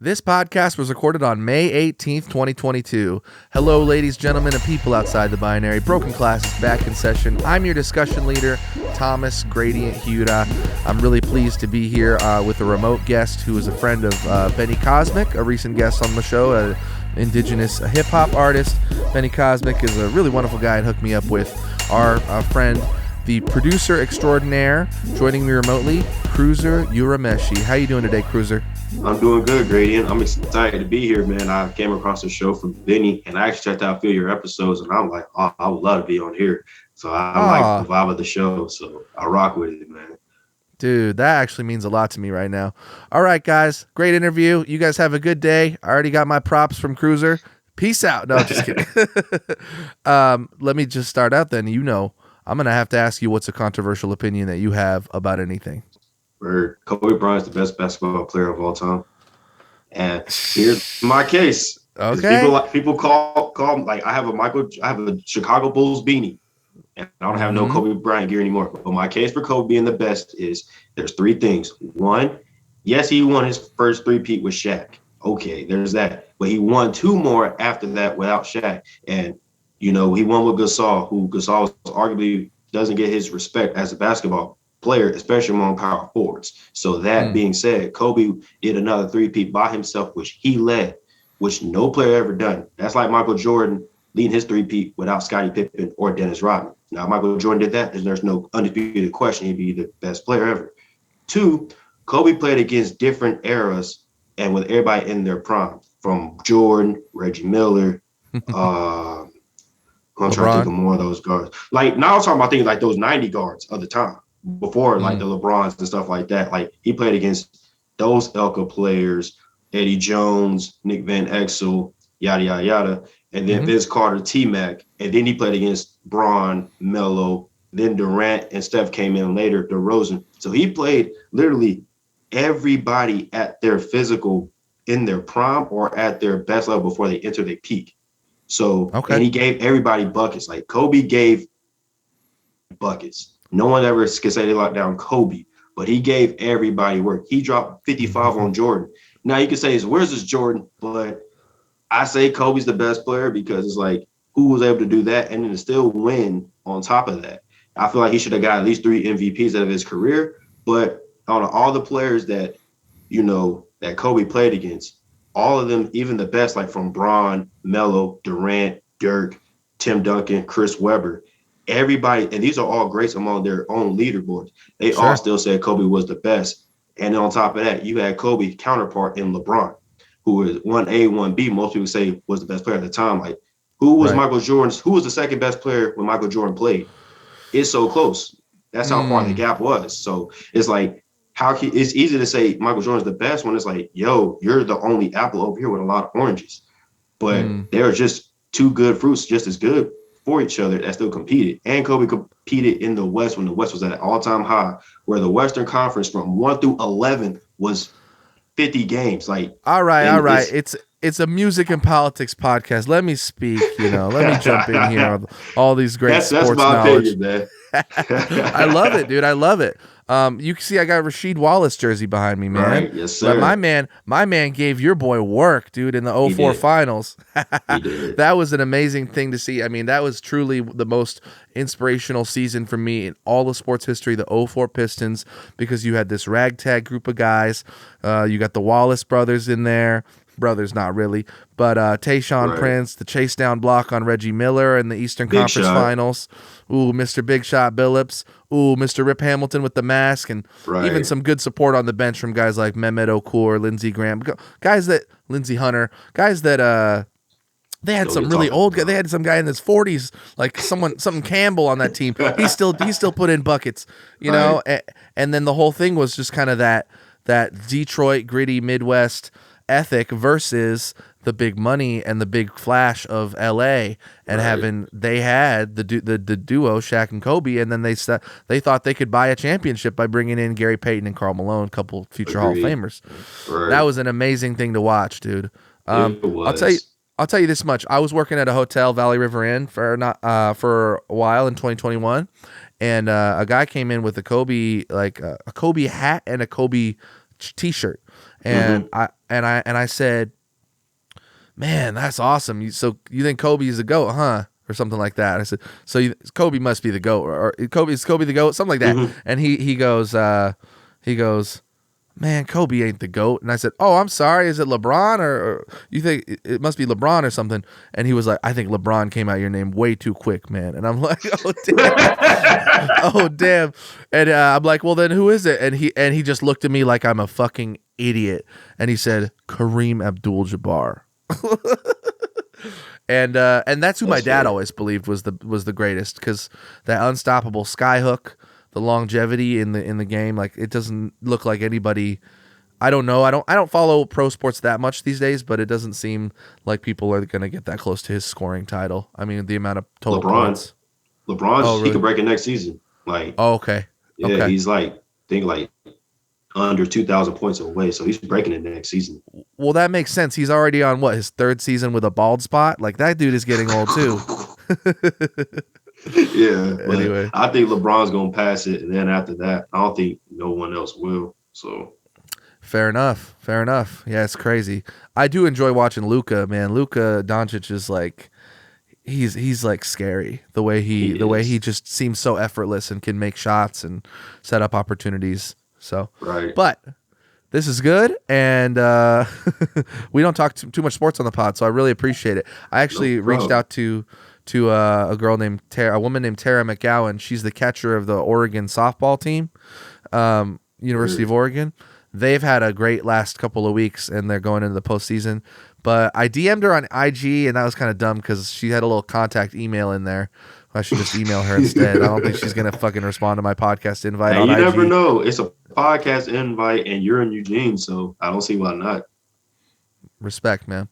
This podcast was recorded on May 18th, 2022. Hello, ladies, gentlemen, and people outside the binary. Broken Class is back in session. I'm your discussion leader, Thomas Gradient Huda. I'm really pleased to be here with a remote guest who is a friend of Benny Cosmic, a recent guest on the show, an indigenous hip-hop artist. Benny Cosmic is a really wonderful guy and hooked me up with our friend, the producer extraordinaire, joining me remotely, Cruzer Urameshi. How you doing today, Cruzer? I'm doing good, Gradient. I'm excited to be here, man. I came across the show from Benny, and I actually checked out a few of your episodes, and I'm like, oh, I would love to be on here. So I like the vibe of the show, so I rock with it, man. Dude, that actually means a lot to me right now. All right, guys, great interview. You guys have a good day. I already got my props from Cruzer. Peace out. No, just kidding. Let me just start out then. I'm going to have to ask you what's a controversial opinion that you have about anything. Kobe Bryant's the best basketball player of all time. And here's my case. Okay. People call like I have a Chicago Bulls beanie, and I don't have no Kobe Bryant gear anymore. But my case for Kobe being the best is there's three things. One, yes, he won his first three-peat with Shaq. Okay, there's that. But he won two more after that without Shaq. And, he won with Gasol, who Gasol arguably doesn't get his respect as a basketball player, especially among power forwards. So that being said, Kobe did another three-peat by himself, which he led, which no player ever done. That's like Michael Jordan leading his three-peat without Scottie Pippen or Dennis Rodman. Now, Michael Jordan did that, and there's no undisputed question he'd be the best player ever. Two, Kobe played against different eras and with everybody in their prime, from Jordan, Reggie Miller, I'm trying to think of more of those guards. Like, now I'm talking about things like those 90 guards of the time, before like the LeBrons and stuff like that. Like, he played against those Elka players, Eddie Jones, Nick Van Exel, yada, yada, yada. And then Vince Carter, T-Mac. And then he played against Bron, Melo, then Durant, and Steph came in later, DeRozan. So he played literally everybody at their physical in their prime or at their best level before they enter their peak. So, and he gave everybody buckets. Like, Kobe gave buckets. No one ever can say they locked down Kobe, but he gave everybody work. He dropped 55 on Jordan. Now you can say, where's this Jordan? But I say Kobe's the best player because it's like, who was able to do that and then still win on top of that? I feel like he should have got at least 3 MVPs out of his career. But on all the players that, that Kobe played against, all of them, even the best, like from Bron, Melo, Durant, Dirk, Tim Duncan, Chris Webber, everybody, and these are all greats among their own leaderboards. They all still said Kobe was the best. And on top of that, you had Kobe's counterpart in LeBron, who was 1A, 1B. Most people say was the best player at the time. Like, who was Michael Jordan's? Who was the second best player when Michael Jordan played? It's so close. That's how far the gap was. So it's like, it's easy to say Michael Jordan's the best when it's like, yo, you're the only apple over here with a lot of oranges. But they're just two good fruits, just as good for each other, that still competed. And Kobe competed in the West when the West was at an all-time high, where the Western Conference from 1 through 11 was 50 games. Like, all right. It's a music and politics podcast. Let me speak. Let me jump in here on all these great sports knowledge. Opinion, man. I love it, dude. I love it. You can see I got a Rasheed Wallace jersey behind me, man. Right, yes, sir. But my man gave your boy work, dude, in the 04 finals. He did. That was an amazing thing to see. I mean, that was truly the most inspirational season for me in all of sports history, the 04 Pistons, because you had this ragtag group of guys. You got the Wallace brothers in there. Brothers, not really, but Tayshaun Prince, the chase down block on Reggie Miller in the Eastern Conference Finals. Ooh, Mr. Big Shot Billups. Ooh, Mr. Rip Hamilton with the mask, and even some good support on the bench from guys like Mehmet Okur, Lindsey Graham, Lindsey Hunter, guys that they had some really old guy. They had some guy in his 40s, like something Campbell on that team. He still put in buckets, know. And then the whole thing was just kind of that Detroit gritty Midwest ethic versus the big money and the big flash of LA, and they had the duo Shaq and Kobe, and then they thought they could buy a championship by bringing in Gary Payton and Karl Malone, a couple future Hall of Famers. That was an amazing thing to watch, dude. I'll tell you this much. I was working at a hotel, Valley River Inn, for a while in 2021, and a guy came in with a Kobe hat and a Kobe t-shirt. And I said, man, that's awesome. So you think Kobe's the GOAT, huh? Or something like that. I said, so Kobe must be the GOAT, or is Kobe the GOAT? Something like that. Mm-hmm. And he goes, man, Kobe ain't the GOAT. And I said, oh, I'm sorry. Is it LeBron, or you think it must be LeBron or something? And he was like, I think LeBron came out your name way too quick, man. And I'm like, oh damn, oh damn. And I'm like, well then who is it? And he just looked at me like I'm a fucking idiot. And he said, Kareem Abdul-Jabbar. And that's who my dad always believed was the greatest, because that unstoppable skyhook, the longevity in the game, like it doesn't look like anybody. I don't know. I don't follow pro sports that much these days, but it doesn't seem like people are going to get that close to his scoring title. I mean, the amount of total points. LeBron, Oh, really? he could break it next season. Like, oh, okay, yeah, okay. he's like under 2,000 points away, so he's breaking it next season. Well, that makes sense. He's already on his third season with a bald spot. Like that dude is getting old too. Yeah. Anyway, I think LeBron's gonna pass it, and then after that, I don't think no one else will. So fair enough. Yeah, it's crazy. I do enjoy watching Luka, man. Luka Doncic is like he's like scary. The way he just seems so effortless and can make shots and set up opportunities. So, right. But this is good, and we don't talk too much sports on the pod, so I really appreciate it. I actually reached out to a woman named Tara McGowan. She's the catcher of the Oregon softball team, University of Oregon. They've had a great last couple of weeks, and they're going into the postseason. But I DM'd her on IG, and that was kind of dumb because she had a little contact email in there. I should just email her instead. I don't think she's gonna fucking respond to my podcast invite on IG. You never know. It's a podcast invite, and you're in Eugene, so I don't see why not. Respect, man.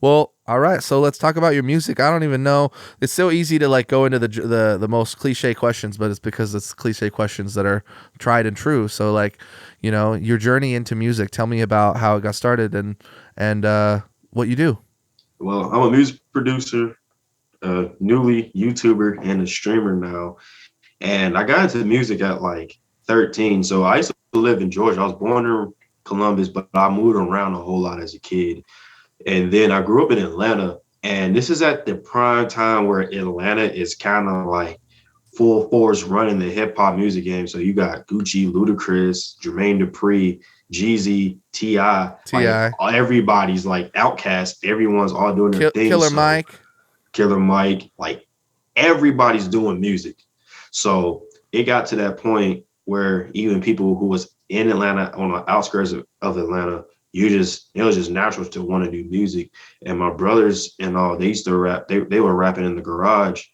Well, all right. So let's talk about your music. I don't even know. It's so easy to like go into the most cliche questions, but it's because it's cliche questions that are tried and true. So like, your journey into music. Tell me about how it got started and what you do. Well, I'm a music producer, newly YouTuber and a streamer now. And I got into music at like 13. So I used to live in Georgia. I was born in Columbus, but I moved around a whole lot as a kid. And then I grew up in Atlanta. And this is at the prime time where Atlanta is kind of like full force running the hip hop music game. So you got Gucci, Ludacris, Jermaine Dupri, Jeezy, T.I. Like, everybody's like Outkast. Everyone's all doing their thing. Killer Mike, like everybody's doing music. So it got to that point where even people who was in Atlanta, on the outskirts of Atlanta, it was just natural to want to do music. And my brothers and all, they used to rap. They were rapping in the garage.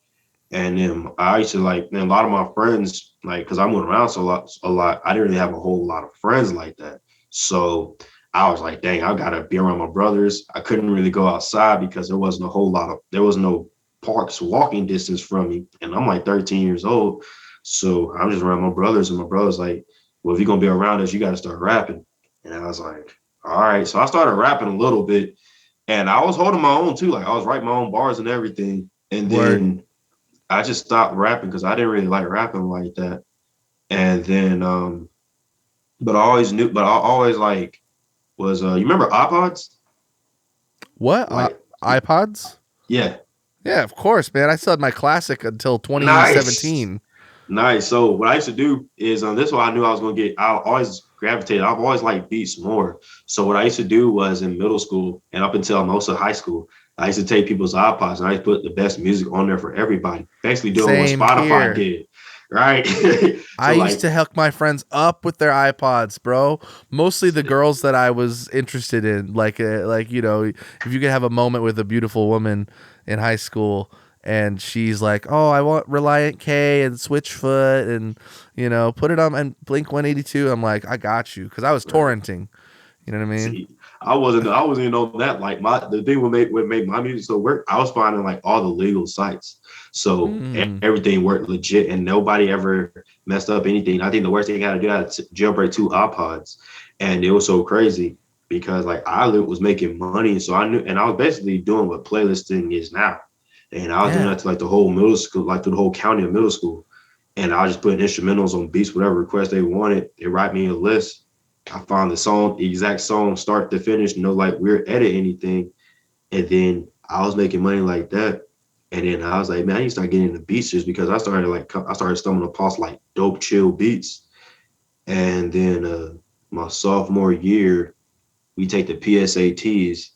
And then I used to like, and a lot of my friends, like, because I moved around a lot, I didn't really have a whole lot of friends like that. So I was like, dang, I gotta be around my brothers. I couldn't really go outside because there was no parks walking distance from me. And I'm like 13 years old. So I'm just around my brothers, and my brother's like, well, if you're gonna be around us, you gotta start rapping. And I was like, all right. So I started rapping a little bit, and I was holding my own too. Like I was writing my own bars and everything. And then I just stopped rapping because I didn't really like rapping like that. And then, but I always like was, you remember iPods? What? Like, iPods? Yeah. Yeah, of course, man. I still had my classic until 2017. Nice. So what I used to do is, this is what I knew I was going to get. I always gravitated. I've always liked beats more. So what I used to do was in middle school and up until most of high school, I used to take people's iPods and I used to put the best music on there for everybody. Basically doing what Spotify did. Right. So I used to hook my friends up with their iPods, bro. Mostly the girls that I was interested in. Like, if you could have a moment with a beautiful woman in high school and she's like, oh, I want Reliant K and Switchfoot and, put it on and Blink 182. I'm like, I got you. Because I was torrenting. You know what I mean? See, I wasn't even on that. Like the thing what made my music so work, I was finding like all the legal sites. So everything worked legit and nobody ever messed up anything. I think the worst thing I had to do, I had to jailbreak 2 iPods. And it was so crazy because like I was making money. So I knew, and I was basically doing what playlisting is now. And I was doing that to like the whole middle school, like to the whole county of middle school. And I was just putting instrumentals on beats, whatever request they wanted. They write me a list. I found the exact song, start to finish, no like weird edit anything. And then I was making money like that. And then I was like, man, I need to start getting into beats just because I started stumbling across like dope chill beats. And then my sophomore year, we take the PSATs.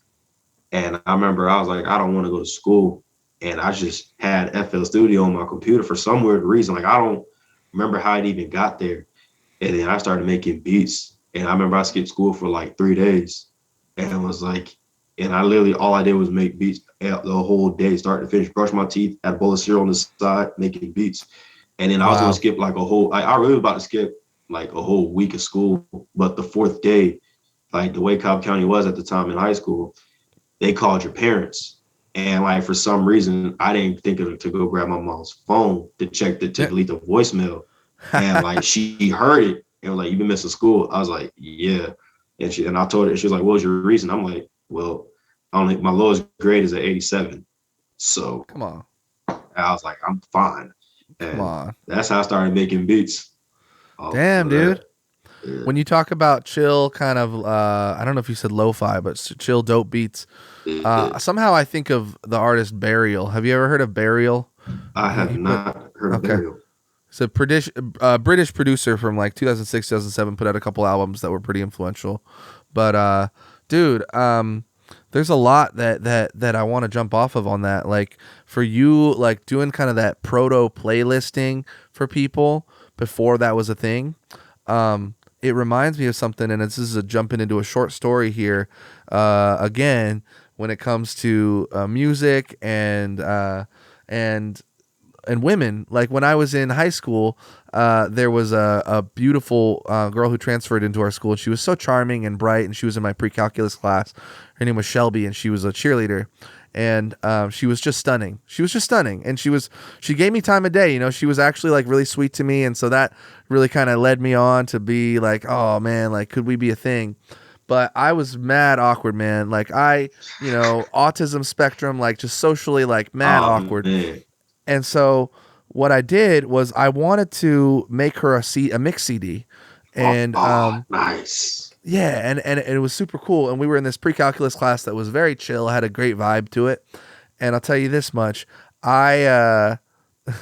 And I remember I was like, I don't want to go to school. And I just had FL Studio on my computer for some weird reason. Like I don't remember how it even got there. And then I started making beats. And I remember I skipped school for like 3 days. And it was like, and I literally, all I did was make beats the whole day, start to finish, brush my teeth, add a bowl of cereal on the side, making beats. And then I was going to Wow. skip like I really was about to skip like a whole week of school. But the fourth day, like the way Cobb County was at the time in high school, they called your parents. And like for some reason, I didn't think of it to go grab my mom's phone to check to delete the voicemail. And like she heard it and was like, "You've been missing school." I was like, "Yeah." And I told her, she was like, "What was your reason?" I'm like, "Well, I don't think my lowest grade is an 87." So Come on. I was like, "I'm fine." Come And on. that's how I started making beats off Damn, of dude. that. Yeah. When you talk about chill kind of I don't know if you said lo-fi, but chill dope beats. Yeah. Somehow I think of the artist Burial. Have you ever heard of Burial? I have He put not heard of okay. Burial. It's a British producer from like 2006, 2007. Put out a couple albums that were pretty influential. But dude, there's a lot that I want to jump off of on that. Like for you, like doing kind of that proto playlisting for people before that was a thing. It reminds me of something, and this is a jumping into a short story here. Again, when it comes to music and and women, like when I was in high school, there was a beautiful girl who transferred into our school. She was so charming and bright, and she was in my pre-calculus class. Her name was Shelby, and she was a cheerleader. And she was just stunning. She was just stunning, and she gave me time of day. You know, she was actually like really sweet to me, and so that really kind of led me on to be like, oh man, like could we be a thing? But I was mad awkward, man. Like autism spectrum, like just socially like mad Oh awkward. man. And so what I did was I wanted to make her a mix CD, and Nice. yeah, and it was super cool. And we were in this pre-calculus class that was very chill, had a great vibe to it. And I'll tell you this much, I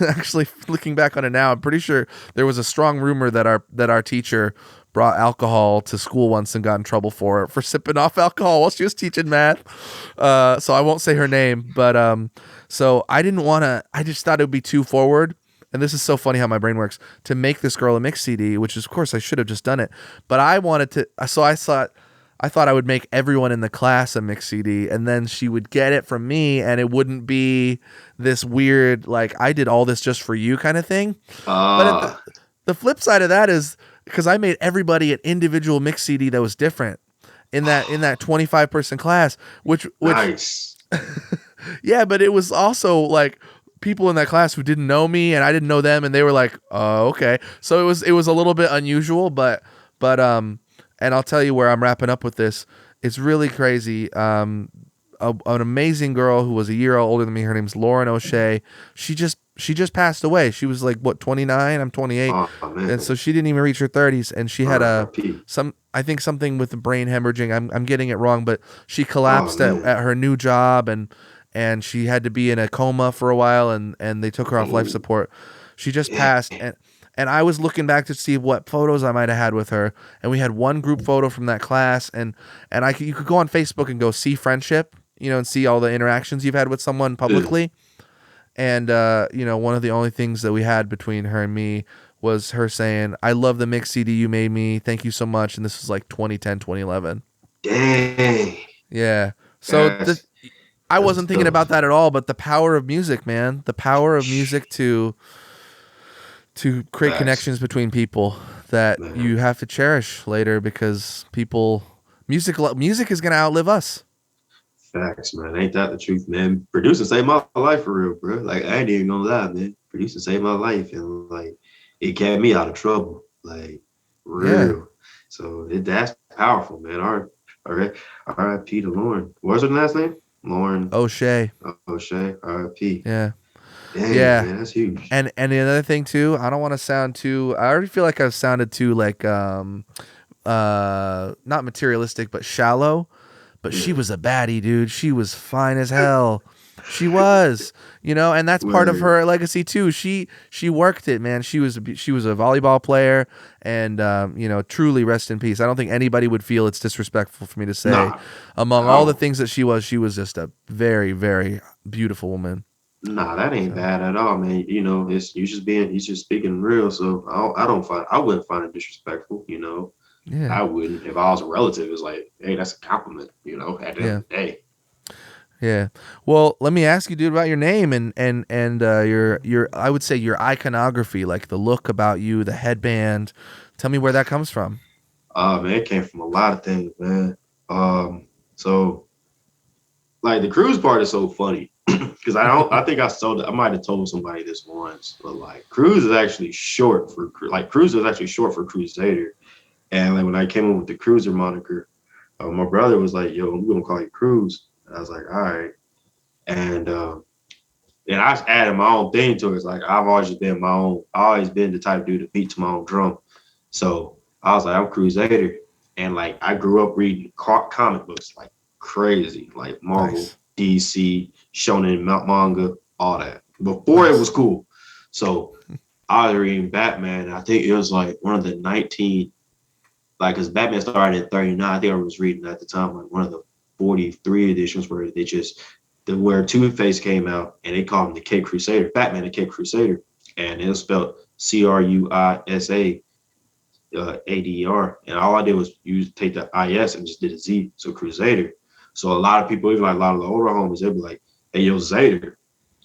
actually looking back on it now, I'm pretty sure there was a strong rumor that our teacher brought alcohol to school once and got in trouble for sipping off alcohol while she was teaching math. So I won't say her name, but so I didn't want to. I just thought it would be too forward. And this is so funny how my brain works to make this girl a mix CD, which is, of course I should have just done it. But I wanted to. So I thought I would make everyone in the class a mix CD, and then she would get it from me, and it wouldn't be this weird like I did all this just for you kind of thing. But at Uh the flip side of that is because I made everybody an individual mix CD that was different in that 25-person class, which nice. yeah, but it was also like people in that class who didn't know me and I didn't know them, and they were like, "Oh, okay." So it was a little bit unusual, but and I'll tell you where I'm wrapping up with this. It's really crazy. An amazing girl who was a year older than me. Her name's Lauren O'Shea. She just passed away. She was like what 29. I'm 28, Oh and man. so she didn't even reach her 30s. And she had R.I.P. I think something with the brain hemorrhaging. I'm getting it wrong, but she Oh collapsed man. at her new job, and she had to be in a coma for a while, and they took her off life Oh, support. She just yeah. passed, and I was looking back to see what photos I might have had with her, and we had one group photo from that class, and you could go on Facebook and go see friendship, and see all the interactions you've had with someone Yeah. publicly. And one of the only things that we had between her and me was her saying, "I love the mix CD you made me. Thank you so much." And this was like 2010, 2011. Dang. Yeah. So That's I that's wasn't thinking about tough. that at all, but the power of music, man, the power of music to create Facts, connections between people that man. you have to cherish later because music is going to outlive us. Facts, man. Ain't that the truth, man? Producing saved my life for real, bro. Like I ain't even gonna lie, man. Producing saved my life, and like it kept me out of trouble, like Yeah. real. So that's powerful, man. R.I.P. to Lauren. What's her last name? Lauren O'Shea. O'Shea. R.I.P. Yeah. Dang, Yeah. man, that's huge. And the other thing too, I don't want to sound too. I already feel like I've sounded too like not materialistic, but shallow. But she was a baddie, dude. She was fine as hell. She was, and that's part of Word. her legacy too. She worked it, man. She was a volleyball player, and truly rest in peace. I don't think anybody would feel it's disrespectful for me to say, Nah, among I all the don't. things that she was just a very, very beautiful woman. Nah, that ain't So bad at all, man. It's you just speaking real. So I wouldn't find it disrespectful. yeah, I wouldn't if I was a relative. It's like, hey, that's a compliment. At the end yeah. of the day. Yeah. Well, let me ask you, dude, about your name and your I would say your iconography, like the look about you, the headband. Tell me where that comes from. Man, it came from a lot of things, man. So like the cruise part is so funny because I think I might have told somebody this once, but like cruise is actually short for cruiser is actually short for crusader. And like when I came in with the cruiser moniker, my brother was like, "Yo, I'm gonna call you Cruz." And I was like, "All right." And I just added my own thing to it. It's like I've always been I always been the type of dude to beat to my own drum. So I was like, I'm Crusader. And like I grew up reading comic books like crazy, like Marvel, Nice. DC, Shonen manga, all that. Before it was Nice. cool. So I was reading Batman. I think it was like one of the 19, like, because Batman started in 39. I think I was reading at the time, like one of the 43 editions where where Two-Face came out and they called him the Cape Crusader, Batman the Cape Crusader. And it was spelled Cruisa ADER. And all I did was take the IS and just did a Z, so Crusader. So a lot of people, even like a lot of the older homies, they'd be like, hey, yo, Zader.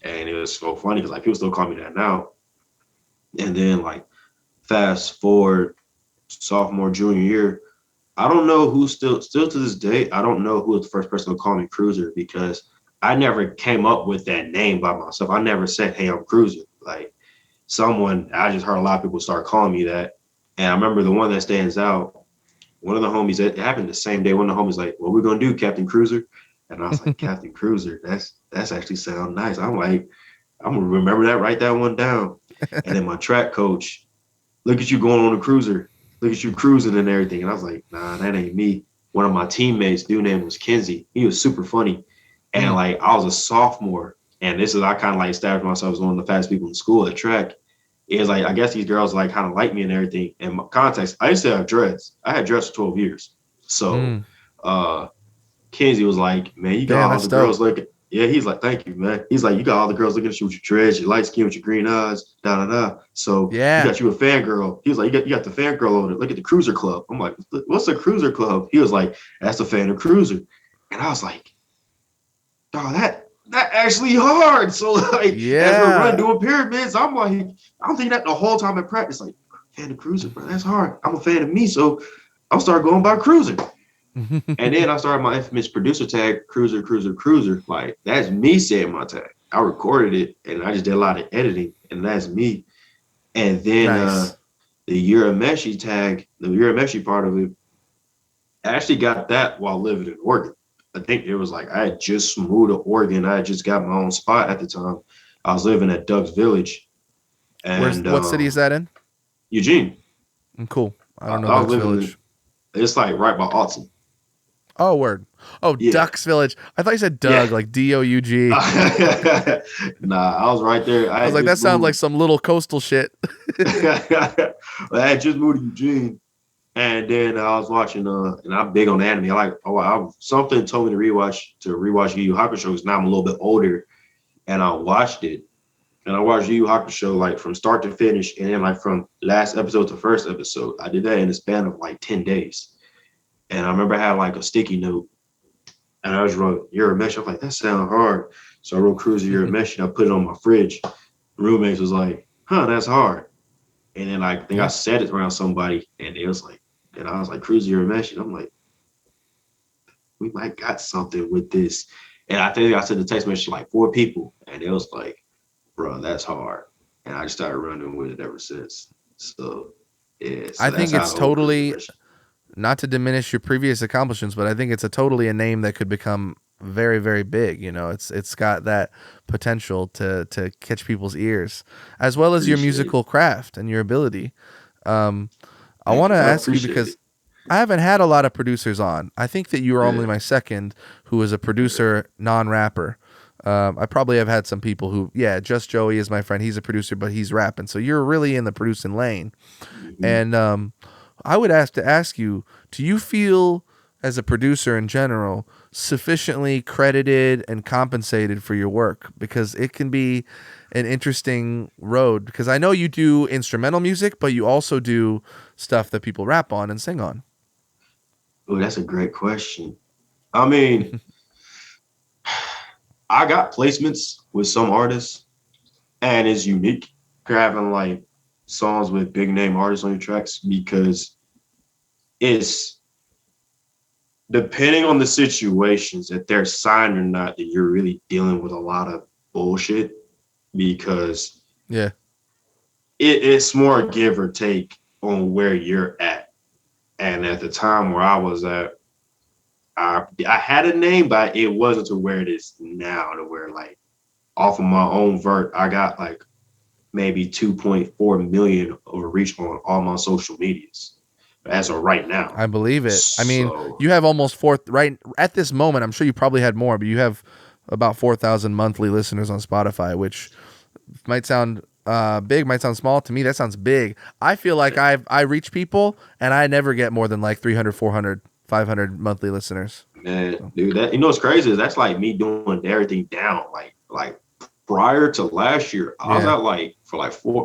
And it was so funny because like people still call me that now. And then like fast forward sophomore, junior year, I don't know who still to this day, I don't know who was the first person to call me Cruiser because I never came up with that name by myself. I never said, hey, I'm Cruiser. Like I just heard a lot of people start calling me that. And I remember the one that stands out, one of the homies, it happened the same day. One of the homies like, what we gonna do, Captain Cruiser? And I was like, Captain Cruiser, that's actually sound nice. I'm like, I'm gonna remember that, write that one down. And then my track coach, look at you going on a cruiser. Look at you cruising and everything. And I was like, nah, that ain't me. One of my teammates, dude name was Kenzie. He was super funny. And Mm. like I was a sophomore. And I kind of like established myself as one of the fastest people in school at track. It was like, I guess these girls like kind of like me and everything. And my context, I used to have dreads. I had dreads for 12 years. So Mm. Kenzie was like, man, you Damn, got all that's the dope. girls looking. Yeah, he's like, thank you, man. He's like, you got all the girls looking at you with your dreads, your light skin with your green eyes, da da da. So you Yeah. got you a fangirl. He was like, you got the fangirl over there. Look at the Cruiser Club. I'm like, what's the Cruiser Club? He was like, that's a fan of Cruiser. And I was like, dog, that actually hard. So like, as we're running Yeah. doing pyramids, I'm like, I'm thinking that the whole time in practice, like, fan of Cruiser, bro, that's hard. I'm a fan of me, so I'll start going by Cruiser. And then I started my infamous producer tag, Cruzer, Cruzer, Cruzer. Like, that's me saying my tag. I recorded it and I just did a lot of editing, and that's me. And then Nice. the Urameshi tag, the Urameshi part of it, I actually got that while living in Oregon. I think it was like I had just moved to Oregon. I had just got my own spot at the time. I was living at Doug's Village and What city is that in? Eugene. Cool. I don't know I was Ducks living in, Village. it's like right by Austin. Oh, word. Oh, Yeah. Ducks Village. I thought you said Yeah. Doug, like DOUG. Nah, I was right there. I I was had like, just that sounds like moved. some little coastal shit. I had just moved to Eugene, and then I was watching. And I'm big on anime. Something told me to rewatch Yu Yu Hakusho because now I'm a little bit older, and I watched it. And I watched Yu Yu Hakusho like from start to finish, and then like from last episode to first episode. I did that in the span of like 10 days. And I remember I had like a sticky note, and I just wrote Urameshi. I'm like, that sounds hard. So I wrote Cruzer Urameshi, and I put it on my fridge. Roommates was like, huh, that's hard. And then I think I Yeah. said it around somebody, and it was like, and I was like, Cruzer Urameshi. And I'm like, we might got something with this. And I think I sent the text message to like 4 people, and it was like, bro, that's hard. And I just started running with it ever since. So yeah, so I that's think how it's the whole Cruzer totally, Urameshi. not to diminish your previous accomplishments, but I think it's totally a name that could become very, very big. It's got that potential to catch people's ears, as well as your Appreciate it. musical craft and your ability. Um, I Thank want you, to bro. ask you Appreciate it. because I haven't had a lot of producers on. I think that you are only Yeah, my second who is a producer, non-rapper. I probably have had some people who, yeah, Just Joey is my friend. He's a producer, but he's rapping. So you're really in the producing lane. mhm. And I would ask you, do you feel as a producer in general sufficiently credited and compensated for your work? Because it can be an interesting road. Because I know you do instrumental music, but you also do stuff that people rap on and sing on. Oh, that's a great question. I mean, I got placements with some artists, and it's unique having like songs with big name artists on your tracks because it's depending on the situations that they're signed or not, that you're really dealing with a lot of bullshit because Yeah. it's more give or take on where you're at. And at the time where I was at, I had a name, but it wasn't to where it is now, to where like off of my own vert, I got like maybe 2.4 million of reach on all my social medias as of right now. I believe it. I mean, So you have almost four right at this moment. I'm sure you probably had more, but you have about 4,000 monthly listeners on Spotify, which might sound big, might sound small. To me, that sounds big. I feel like I reach people and I never get more than like 300, 400, 500 monthly listeners. man, So, dude, that what's crazy is that's like me doing everything down. Like prior to last year, I was yeah. at like for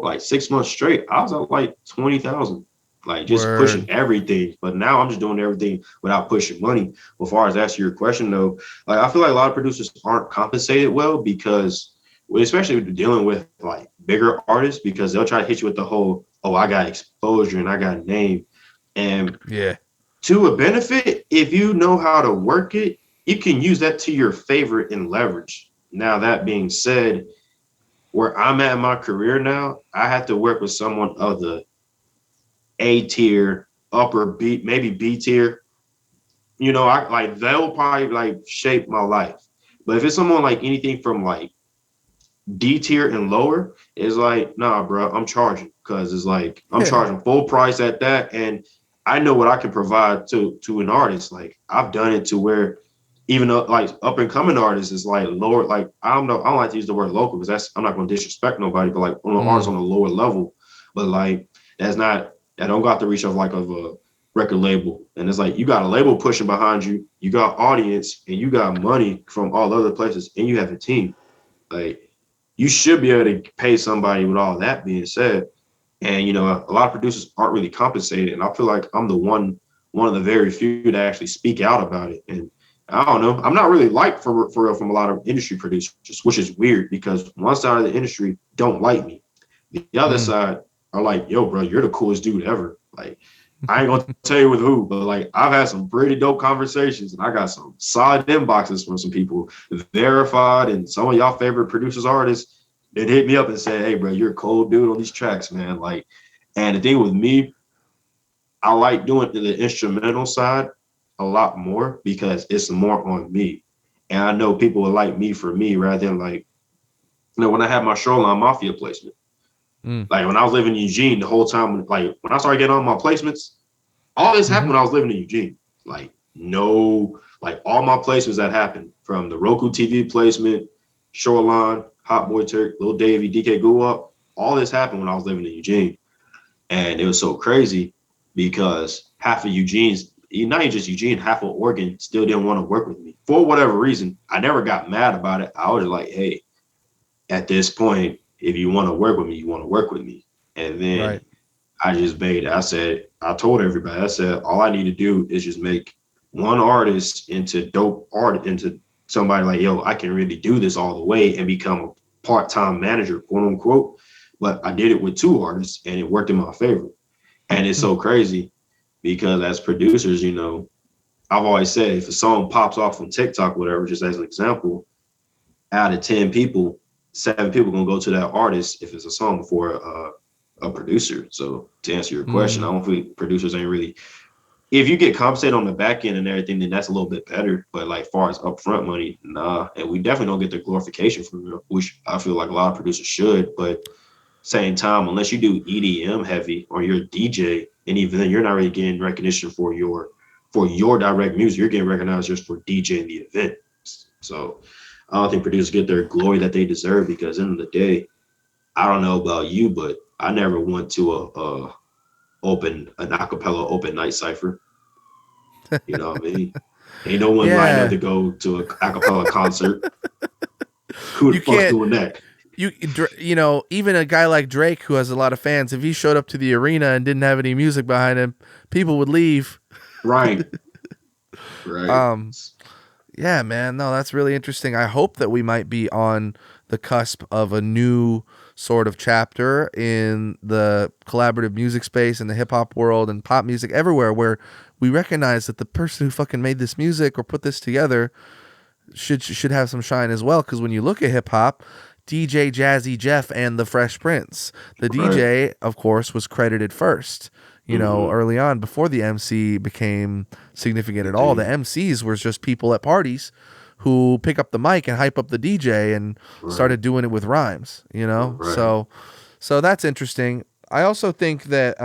like 6 months straight, I was at like 20,000, like just pushing Word. everything. But now I'm just doing everything without pushing money. As far as that's your question though, like I feel like a lot of producers aren't compensated well because well, especially with dealing with like bigger artists, because they'll try to hit you with the whole, oh, I got exposure and I got a name. And Yeah. to a benefit, if you know how to work it, you can use that to your favor and leverage. Now, that being said, where I'm at in my career now, I have to work with someone of the A tier, upper B, maybe B tier. You know, I like they'll probably like shape my life. But if it's someone like anything from like D tier and lower, it's like, nah, bro, I'm charging because it's like I'm Yeah. charging full price at that, and I know what I can provide to an artist. Like I've done it to where even though like up and coming artists is like lower, like I don't know, I don't like to use the word local because that's I'm not going to disrespect nobody, but like on the artists Mm. on a lower level, but like that's not that don't got the reach of like of a record label, and it's like you got a label pushing behind you, you got audience, and you got money from all other places, and you have a team. Like you should be able to pay somebody with all that being said. And you know, a lot of producers aren't really compensated. And I feel like I'm the one of the very few to actually speak out about it. And I don't know, I'm not really liked for real from a lot of industry producers, which is weird because one side of the industry don't like me. The other Mm. side are like, yo, bro, you're the coolest dude ever. Like, I ain't gonna tell you with who, but like I've had some pretty dope conversations and I got some solid inboxes from some people verified and some of y'all favorite producers artists that hit me up and said, hey bro, you're a cold dude on these tracks, man. Like, and the thing with me, I like doing the instrumental side a lot more because it's more on me. And I know people will like me for me rather than like, you know, when I had my Shoreline Mafia placement, Mm. like when I was living in Eugene the whole time, like when I started getting on my placements, all this happened Hmm. when I was living in Eugene. Like, no, like all my placements that happened from the Roku TV placement, Shoreline, Hot Boy Turk, Lil Davy, DK Guwap, all this happened when I was living in Eugene. And it was so crazy because half of Eugene's, not even just Eugene, half of Oregon still didn't want to work with me for whatever reason. I never got mad about it. I was like, hey, at this point, if you want to work with me, you want to work with me. And then Right. I just made, I said, I told everybody, I said, all I need to do is just make one artist into dope art, into somebody like, yo, I can really do this all the way and become a part-time manager, quote unquote. But I did it with two artists and it worked in my favor. And it's so crazy because as producers, you know, I've always said if a song pops off on TikTok, whatever, just as an example, out of 10 people, 7 people gonna go to that artist if it's a song before a producer. So to answer your question, I Mm. don't think producers ain't really. If you get compensated on the back end and everything, then that's a little bit better. But like far as upfront money, nah. And we definitely don't get the glorification from it, which I feel like a lot of producers should. But same time, unless you do EDM heavy or you're a DJ, and even then you're not really getting recognition for your direct music. You're getting recognized just for DJing the event. So I don't think producers get their glory that they deserve, because at the end of the day, I don't know about you, but I never went to a open an acapella open night cipher. You know what I mean? Ain't no one lined up Yeah. to go to a acapella concert. Who the You fuck's can't doing that? you know, even a guy like Drake who has a lot of fans, if he showed up to the arena and didn't have any music behind him, people would leave. Right. Right. Um yeah, man. No, that's really interesting. I hope that we might be on the cusp of a new sort of chapter in the collaborative music space and the hip hop world and pop music everywhere, where we recognize that the person who fucking made this music or put this together should have some shine as well. Because when you look at hip hop, DJ Jazzy Jeff and the Fresh Prince, the Right. DJ, of course, was credited first. You know, early on, before the MC became significant at all, the MCs were just people at parties who pick up the mic and hype up the DJ and started doing it with rhymes. You know, Right. so that's interesting. I also think that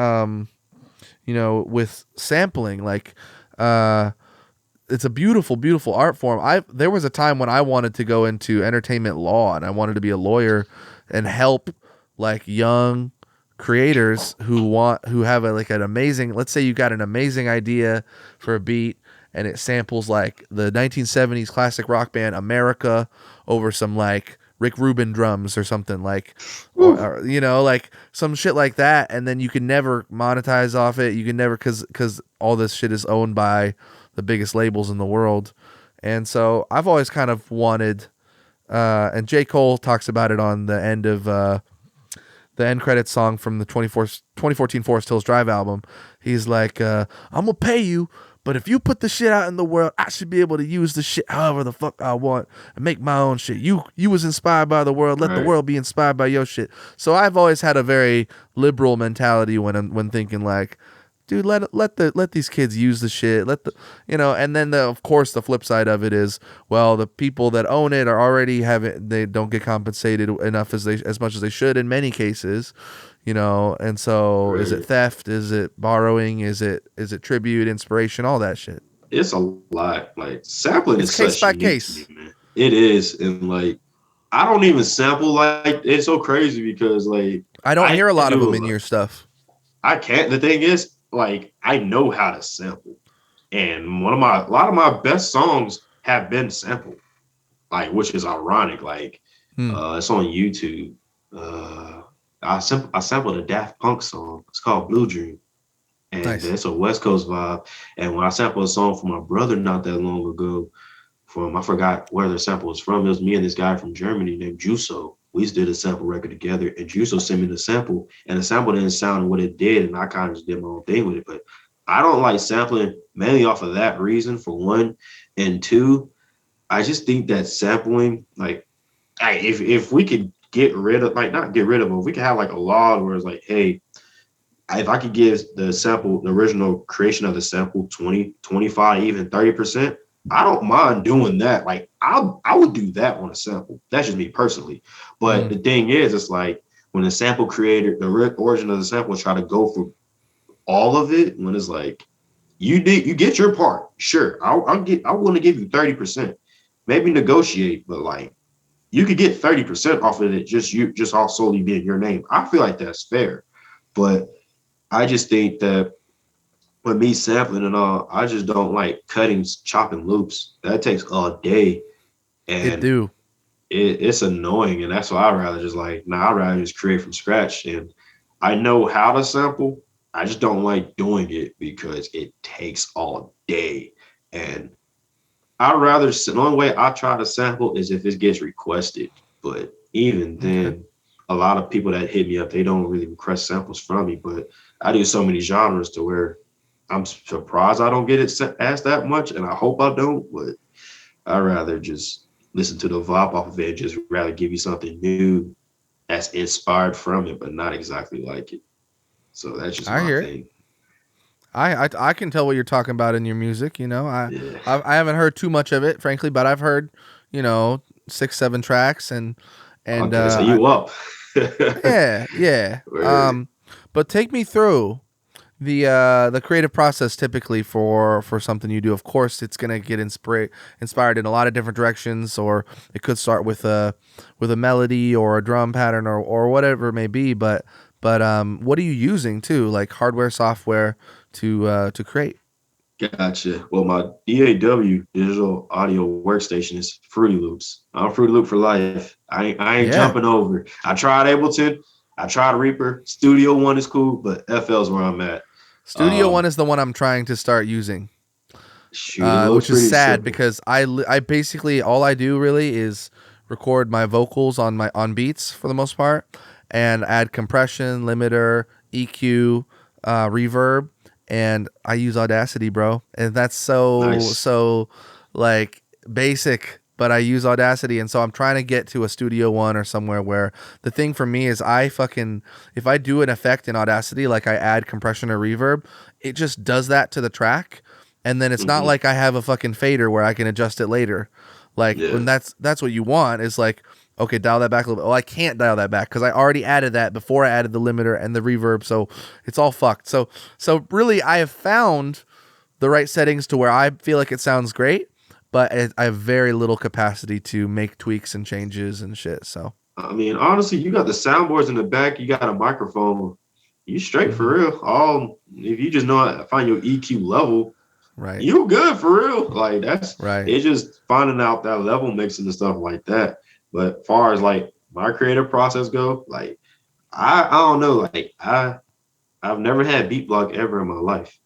you know, with sampling, like it's a beautiful, beautiful art form. There was a time when I wanted to go into entertainment law and I wanted to be a lawyer and help like young creators who have like an amazing, let's say you got an amazing idea for a beat and it samples like the 1970s classic rock band America over some like Rick Rubin drums or something, like or, you know, like some shit like that, and then you can never monetize off it. You can never, cuz all this shit is owned by the biggest labels in the world. And so I've always kind of wanted and J. Cole talks about it on the end of the end credits song from the 2014 Forest Hills Drive album. He's like, I'm gonna pay you, but if you put the shit out in the world, I should be able to use the shit however the fuck I want and make my own shit. You was inspired by the world, let the world be inspired by your shit. So I've always had a very liberal mentality when thinking like, dude, let these kids use the shit. You know, and then of course the flip side of it is, well, the people that own it are already they don't get compensated enough as much as they should in many cases, you know. And so is it theft? Is it borrowing? Is it tribute, inspiration, all that shit? It's a lot. Like sampling It's is case such by unique case. to me, man. It is, and like I don't even sample. Like it's so crazy because like I don't I hear a lot of them do. in your stuff. I can't. The thing is, like I know how to sample, and a lot of my best songs have been sampled. Like, which is ironic. Like, it's on YouTube. I sampled a Daft Punk song. It's called Blue Dream, and Nice. it's a West Coast vibe. And when I sampled a song for my brother not that long ago, I forgot where the sample was from. It was me and this guy from Germany named Juso. We did a sample record together, and Juso sent me the sample, and the sample didn't sound what it did, and I kind of just did my own thing with it. But I don't like sampling mainly off of that reason, for one, and two, I just think that sampling, like, if we could get rid of, like, not get rid of, but if we could have like a law where it's like, hey, if I could give the original creation of the sample 20, 25, even 30%, I don't mind doing that. Like I would do that on a sample. That's just me personally. But the thing is, it's like when the sample creator, the origin of the sample, try to go for all of it, when it's like you get your part. Sure, I want to give you 30%. Maybe negotiate, but like you could get 30% off of it, just all solely being your name. I feel like that's fair. But I just think that with me sampling and all, I just don't like chopping loops. That takes all day, It and do. it's annoying. And that's why I'd rather just like, I'd rather just create from scratch. And I know how to sample. I just don't like doing it because it takes all day. And the only way I try to sample is if it gets requested. But even then, a lot of people that hit me up, they don't really request samples from me. But I do so many genres to where I'm surprised I don't get it asked that much, and I hope I don't. But I'd rather just listen to the vibe off of it, and just rather give you something new that's inspired from it, but not exactly like it. So that's just my thing. I can tell what you're talking about in your music. You know, Yeah. I haven't heard too much of it, frankly, but I've heard, you know, 6-7 tracks and Okay, so you up? Yeah, yeah. Word. But take me through the creative process typically for something you do. Of course, it's gonna get inspired in a lot of different directions, or it could start with a melody or a drum pattern or whatever it may be. But what are you using too, like hardware, software to create? Gotcha. Well, my DAW digital audio workstation is Fruity Loops. I'm Fruity Loop for life. I ain't Yeah, jumping over. I tried Ableton. I tried Reaper. Studio One is cool, but FL's where I'm at. Studio One Um, is the one I'm trying to start using. Shoot, it looks Which is pretty sad simple. because I basically all I do really is record my vocals on beats for the most part, and add compression, limiter, EQ, reverb, and I use Audacity, bro. And that's Nice. so like basic, but I use Audacity, and so I'm trying to get to a Studio One or somewhere where the thing for me is if I do an effect in Audacity, like I add compression or reverb, it just does that to the track, and then it's not Hmm. like I have a fucking fader where I can adjust it later. Like when Yeah. that's what you want is like, okay, dial that back a little bit. Oh, I can't dial that back because I already added that before I added the limiter and the reverb, so it's all fucked. So really, I have found the right settings to where I feel like it sounds great, but I have very little capacity to make tweaks and changes and shit. So I mean, honestly, you got the soundboards in the back. You got a microphone. You straight hmm for real. All if you just know how to find your EQ level, right, you good for real. Like that's right, it's just finding out that level mixing and stuff like that. But far as like my creative process go, like I don't know, like I've never had beat block ever in my life.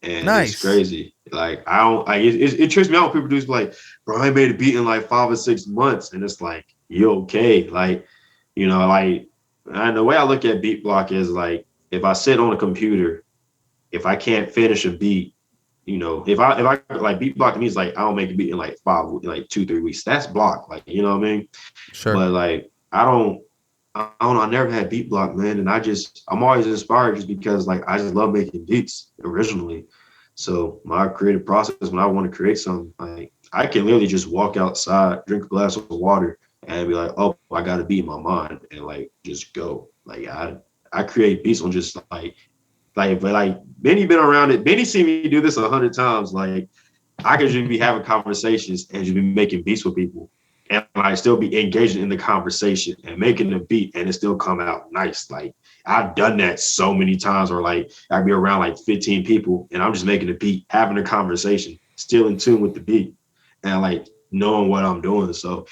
And it's nice, crazy. Like I don't like it trips me out when people do like, bro, I made a beat in like 5 or 6 months. And it's like, you okay? Like, like and the way I look at beat block is like if I sit on a computer, if I can't finish a beat, if I like beat block to me is like I don't make a beat in like 2, 3 weeks. That's block, like you know what I mean? sure, But like I don't know, I never had beat block, man. And I'm always inspired just because like I just love making beats originally. So my creative process when I want to create something, like I can literally just walk outside, drink a glass of water, and be like, oh, I got a beat in my mind, and like just go. Like I create beats on just but like Benny been around it. Benny seen me do this 100 times. Like I could just be having conversations and just be making beats with people. And I still be engaging in the conversation and making the beat and it still come out nice. Like I've done that so many times where like I'd be around like 15 people and I'm just making a beat, having a conversation, still in tune with the beat and like knowing what I'm doing. So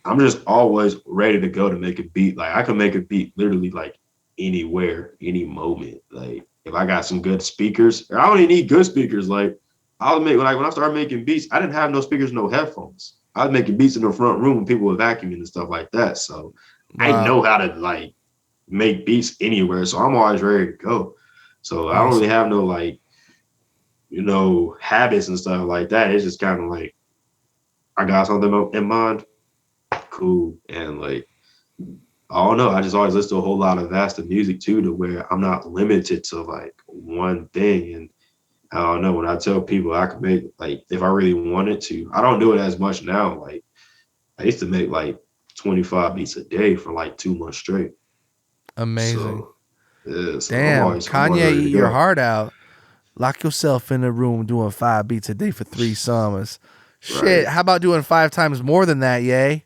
I'm just always ready to go to make a beat. Like I can make a beat literally like anywhere, any moment. Like if I got some good speakers, I don't even need good speakers. Like I'll make like when I started making beats, I didn't have no speakers, no headphones. I was making beats in the front room when people were vacuuming and stuff like that. So I wow, know how to like make beats anywhere. So I'm always ready to go. So I don't really awesome. have no like, habits and stuff like that. It's just kind of like I got something in mind, cool. And like I don't know. I just always listen to a whole lot of vast of music too, to where I'm not limited to like one thing. And I don't know. When I tell people I could make like if I really wanted to, I don't do it as much now. Like I used to make like 25 beats a day for like 2 months straight. Amazing. So yeah, so I'm Damn, always I'm always Kanye, ready to eat your go. heart out. Lock yourself in a room doing 5 beats a day for 3 summers. Shit, Right, how about doing 5 times more than that, yay?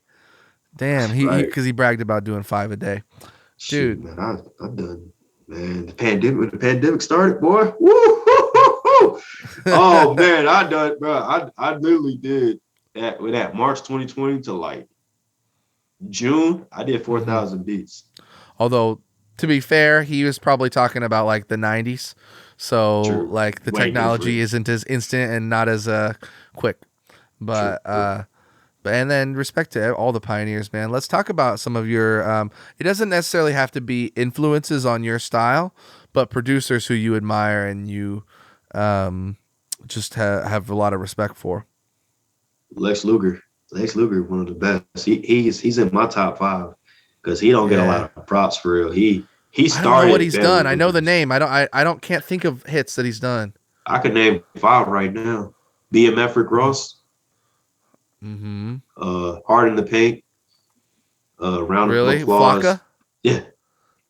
Damn, he right. because he bragged about doing 5 a day, Shoot, dude. man, I've done man. The pandemic when the pandemic started, boy. Woo! Oh man, I done, bro. I literally did that with that March 2020 to like June. I did hmm 4,000 beats. Although, to be fair, he was probably talking about like the '90s, so True, like the way technology different. isn't as instant and not as quick. True. But and then respect to all the pioneers, man. Let's talk about some of your. It doesn't necessarily have to be influences on your style, but producers who you admire and you um, just have a lot of respect for. Lex Luger. Lex Luger, one of the best. He's in my top five because he don't get a Yeah, lot of props for real. He I don't know what started he's done. I know the bedrooms. name. I don't can't think of hits that he's done. I could name five right now. BMF Rick Ross, Mm-hmm. Hard in the Paint, Round of Really, Applause. Flocka? Yeah.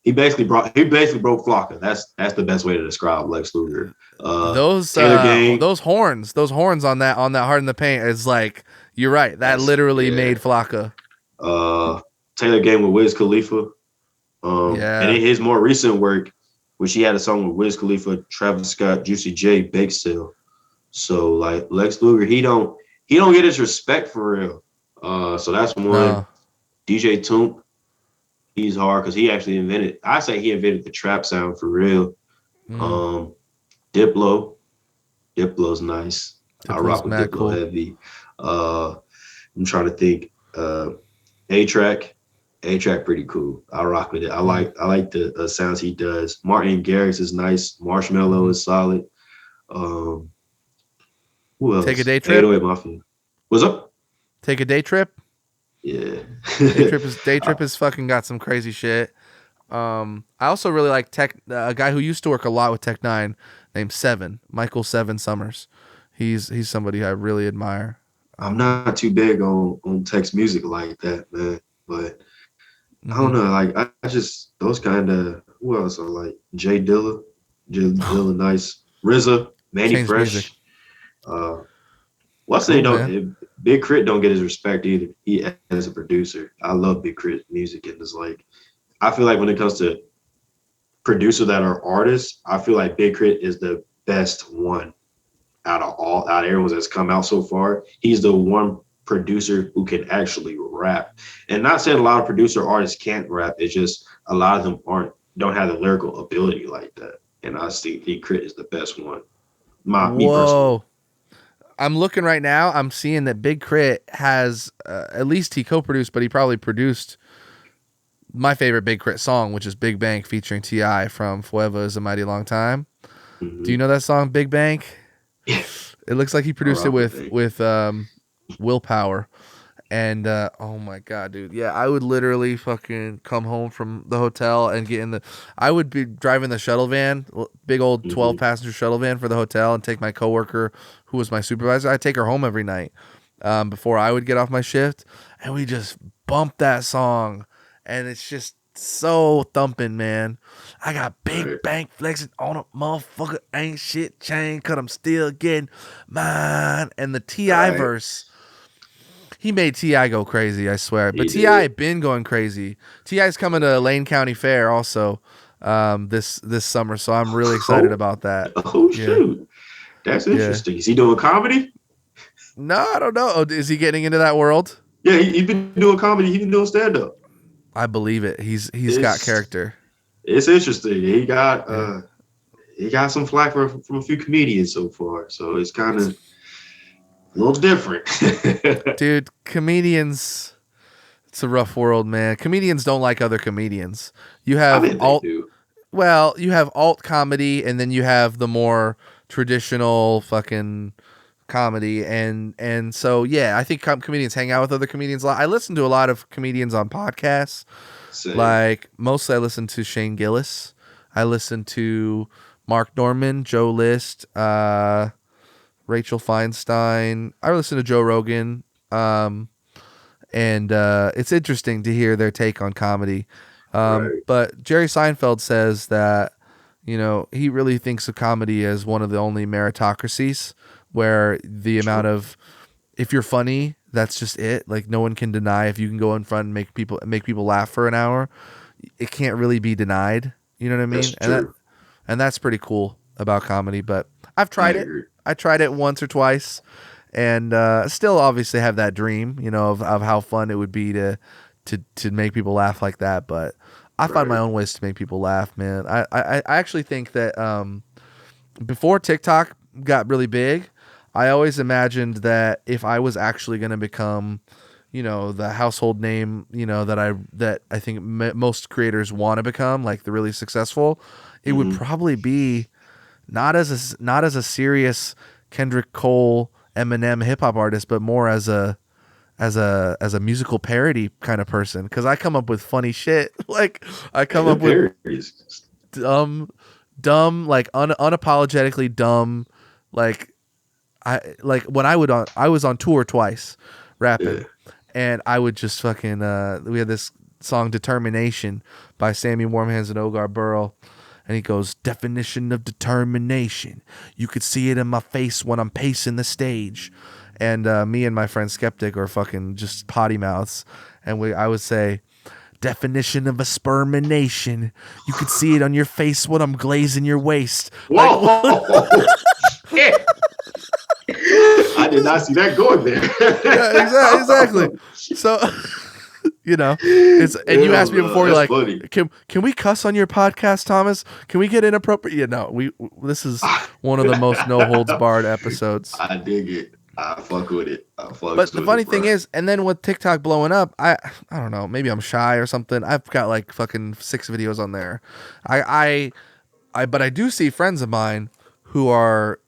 He basically broke Flocka. That's the best way to describe Lex Luger. Taylor Gang. Those horns on that Hard in the Paint is like, you're right. That literally made Flocka. Taylor Gang with Wiz Khalifa. And in Yeah. his more recent work, which he had a song with Wiz Khalifa, Travis Scott, Juicy J, Bake Sale. So like Lex Luger, he don't get his respect for real. So that's one. No. DJ Toomp, he's hard because he actually invented. I say he invented the trap sound for real. Diplo's nice. I Diplo's rock with mad Diplo cool. heavy. I'm trying to think. A-Track pretty cool. I rock with it. I like the sounds he does. Martin Garrix is nice. Marshmello is solid. Who else? Take a Day Trip. 808 Mafia. What's up? Take a Day Trip. Yeah. Day Trip is fucking got some crazy shit. I also really like a guy who used to work a lot with Tech Nine named Michael Seven Summers. He's somebody I really admire. I'm not too big on text music like that, man. But I don't know. Like I just those kind of who else are like Jay Dilla, nice. RZA, Manny Change Fresh. music. Say Big Crit don't get his respect either. He as a producer, I love Big Crit music, and it's like I feel like when it comes to producers that are artists, I feel like Big Crit is the best one out of everyone that's come out so far. He's the one producer who can actually rap. And not saying a lot of producer artists can't rap, it's just a lot of them don't have the lyrical ability like that. And I think Big Crit is the best one. Me personally. I'm looking right now. I'm seeing that Big Crit has at least he co-produced, but he probably produced my favorite Big Crit song, which is Big Bank featuring T.I. from Forever Is a Mighty Long Time. Do you know that song, Big Bank? Yeah. It looks like he produced it with Willpower. And oh my god, dude. Yeah, I would literally fucking come home from the hotel and I would be driving the shuttle van, big old 12 passenger shuttle van for the hotel, and take my coworker who was my supervisor. I'd take her home every night before I would get off my shift, and we just bump that song, and it's just so thumping, man. I got Big Bank flexing on a motherfucker, ain't shit changed, cause I'm still getting mine. And the T.I. verse, he made T.I. go crazy, I swear. But T.I. been going crazy. T.I.'s coming to Lane County Fair also this summer, so I'm really excited about that. Oh, shoot. That's interesting. Is he doing comedy? No, I don't know. Is he getting into that world? Yeah, he's been doing comedy. He's been doing stand-up. I believe it. He's got character. It's interesting. He got some flack from a few comedians so far, so it's kind of a little different. Dude, comedians, it's a rough world, man. Comedians don't like other comedians. You have you have alt comedy, and then you have the more traditional fucking comedy, and so yeah, I think comedians hang out with other comedians a lot. I listen to a lot of comedians on podcasts. Same. Like mostly I listen to Shane Gillis. I listen to Mark Norman, Joe List, Rachel Feinstein. I listen to Joe Rogan. And it's interesting to hear their take on comedy. But Jerry Seinfeld says that, he really thinks of comedy as one of the only meritocracies where the amount of, if you're funny, that's just it. Like no one can deny if you can go in front and make people laugh for an hour, it can't really be denied. You know what I mean? That's true. And that's pretty cool about comedy. But I've tried it. I tried it once or twice, and still obviously have that dream, of how fun it would be to make people laugh like that. But I find my own ways to make people laugh, man. I actually think that before TikTok got really big, I always imagined that if I was actually going to become, the household name, that I think most creators want to become, like the really successful, it would probably be not as a serious Kendrick Cole, Eminem hip hop artist, but more as a musical parody kind of person. Cause I come up with funny shit. Like I come up with dumb, like unapologetically dumb. Like when I was on tour twice rapping, and I would just fucking, we had this song Determination by Sammy Warmhands and Ogar Burrell. And he goes, definition of determination. You could see it in my face when I'm pacing the stage. And me and my friend Skeptic are fucking just potty mouths. And I would say, definition of a spermination. You could see it on your face when I'm glazing your waist. Whoa! Shit. I did not see that going there. Yeah, exactly. So, you know, you asked me before, you're like, funny. Can we cuss on your podcast, Thomas? Can we get inappropriate? You know, this is one of the most no holds barred episodes. I dig it. I fuck with it. But the funny thing is, and then with TikTok blowing up, I don't know, maybe I'm shy or something. I've got like fucking 6 videos on there. But I do see friends of mine who are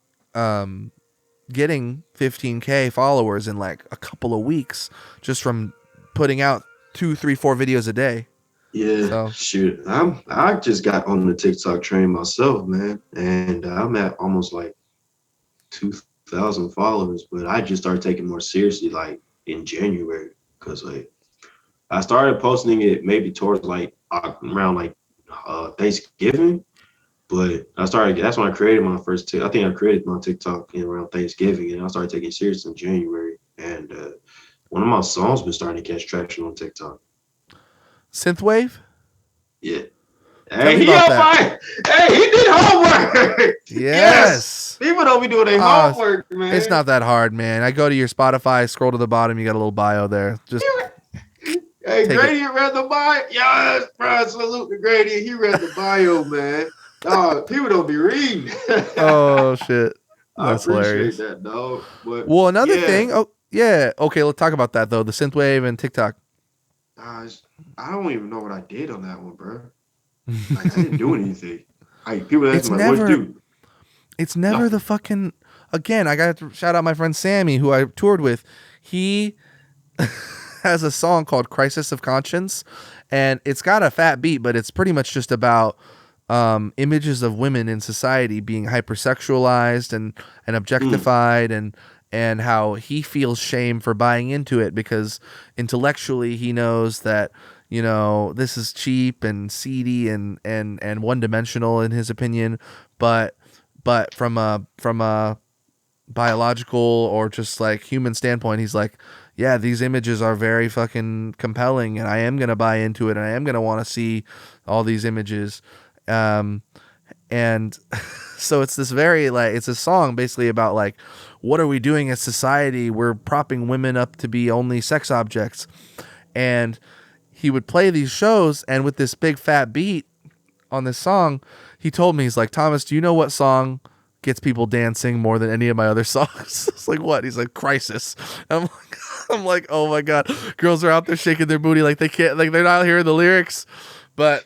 getting 15K followers in like a couple of weeks just from putting out 2, 3, 4 videos a day. Yeah, so. Shoot. I just got on the TikTok train myself, man, and I'm at almost like 2,000 followers, but I just started taking more seriously like in January, because like I started posting it maybe towards like around like Thanksgiving, but that's when I created my first I think I created my TikTok around Thanksgiving, and I started taking it serious in January, and one of my songs been starting to catch traction on TikTok. Synthwave? Yeah. Hey, he did homework. Yes. People don't be doing their homework, man. It's not that hard, man. I go to your Spotify, scroll to the bottom, you got a little bio there. Just hey, Grady read the bio. Yes, bro. Salute to Grady. He read the bio, man. Dog, people don't be reading. Oh shit. That's I appreciate hilarious. That, dog. But, well, another thing. Oh, yeah. Okay, let's talk about that though. The synthwave and TikTok. I don't even know what I did on that one, bro. Like, I didn't do anything. People ask me, like, what'd you do? It's never the fucking. Again, I got to shout out my friend Sammy, who I toured with. He has a song called "Crisis of Conscience," and it's got a fat beat, but it's pretty much just about images of women in society being hypersexualized and objectified, and how he feels shame for buying into it because intellectually he knows that, you know, this is cheap and seedy and one-dimensional in his opinion, but from a biological or just like human standpoint, he's like, yeah, these images are very fucking compelling, and I am gonna buy into it, and I am gonna want to see all these images. And so it's this very like, it's a song basically about like, what are we doing as society? We're propping women up to be only sex objects. And he would play these shows, and with this big fat beat on this song, he told me, he's like, Thomas, do you know what song gets people dancing more than any of my other songs? It's like, what? He's like, Crisis. I'm like, oh my God. Girls are out there shaking their booty like they can't, like they're not hearing the lyrics. But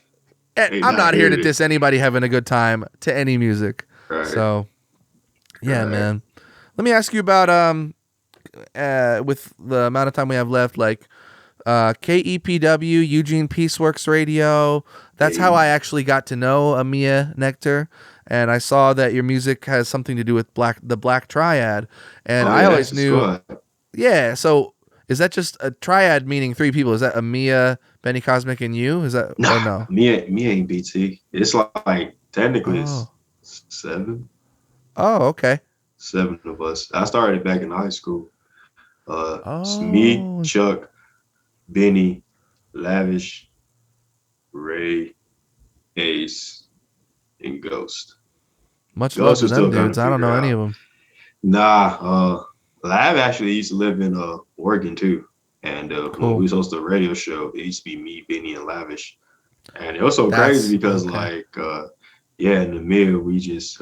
I'm not here to diss anybody having a good time to any music. Right. So, yeah, man. Let me ask you about, with the amount of time we have left, like, KEPW, Eugene Peaceworks Radio. That's how I actually got to know Amia Nectar. And I saw that your music has something to do with the Black Triad. And I always knew. Yeah. So is that just a triad meaning 3 people? Is that Amia, Benny Cosmic, and you? Is that no? Mia ain't BT. It's like technically it's 7. Oh, okay. 7 of us. I started back in high school. It's me, Chuck, Benny, Lavish, Ray, Ace, and Ghost. Much love to them dudes. I don't know any of them. Nah, Lav actually used to live in Oregon too. And when we was hosting a radio show, it used to be me, Benny, and Lavish. And it was so crazy because like in the middle we just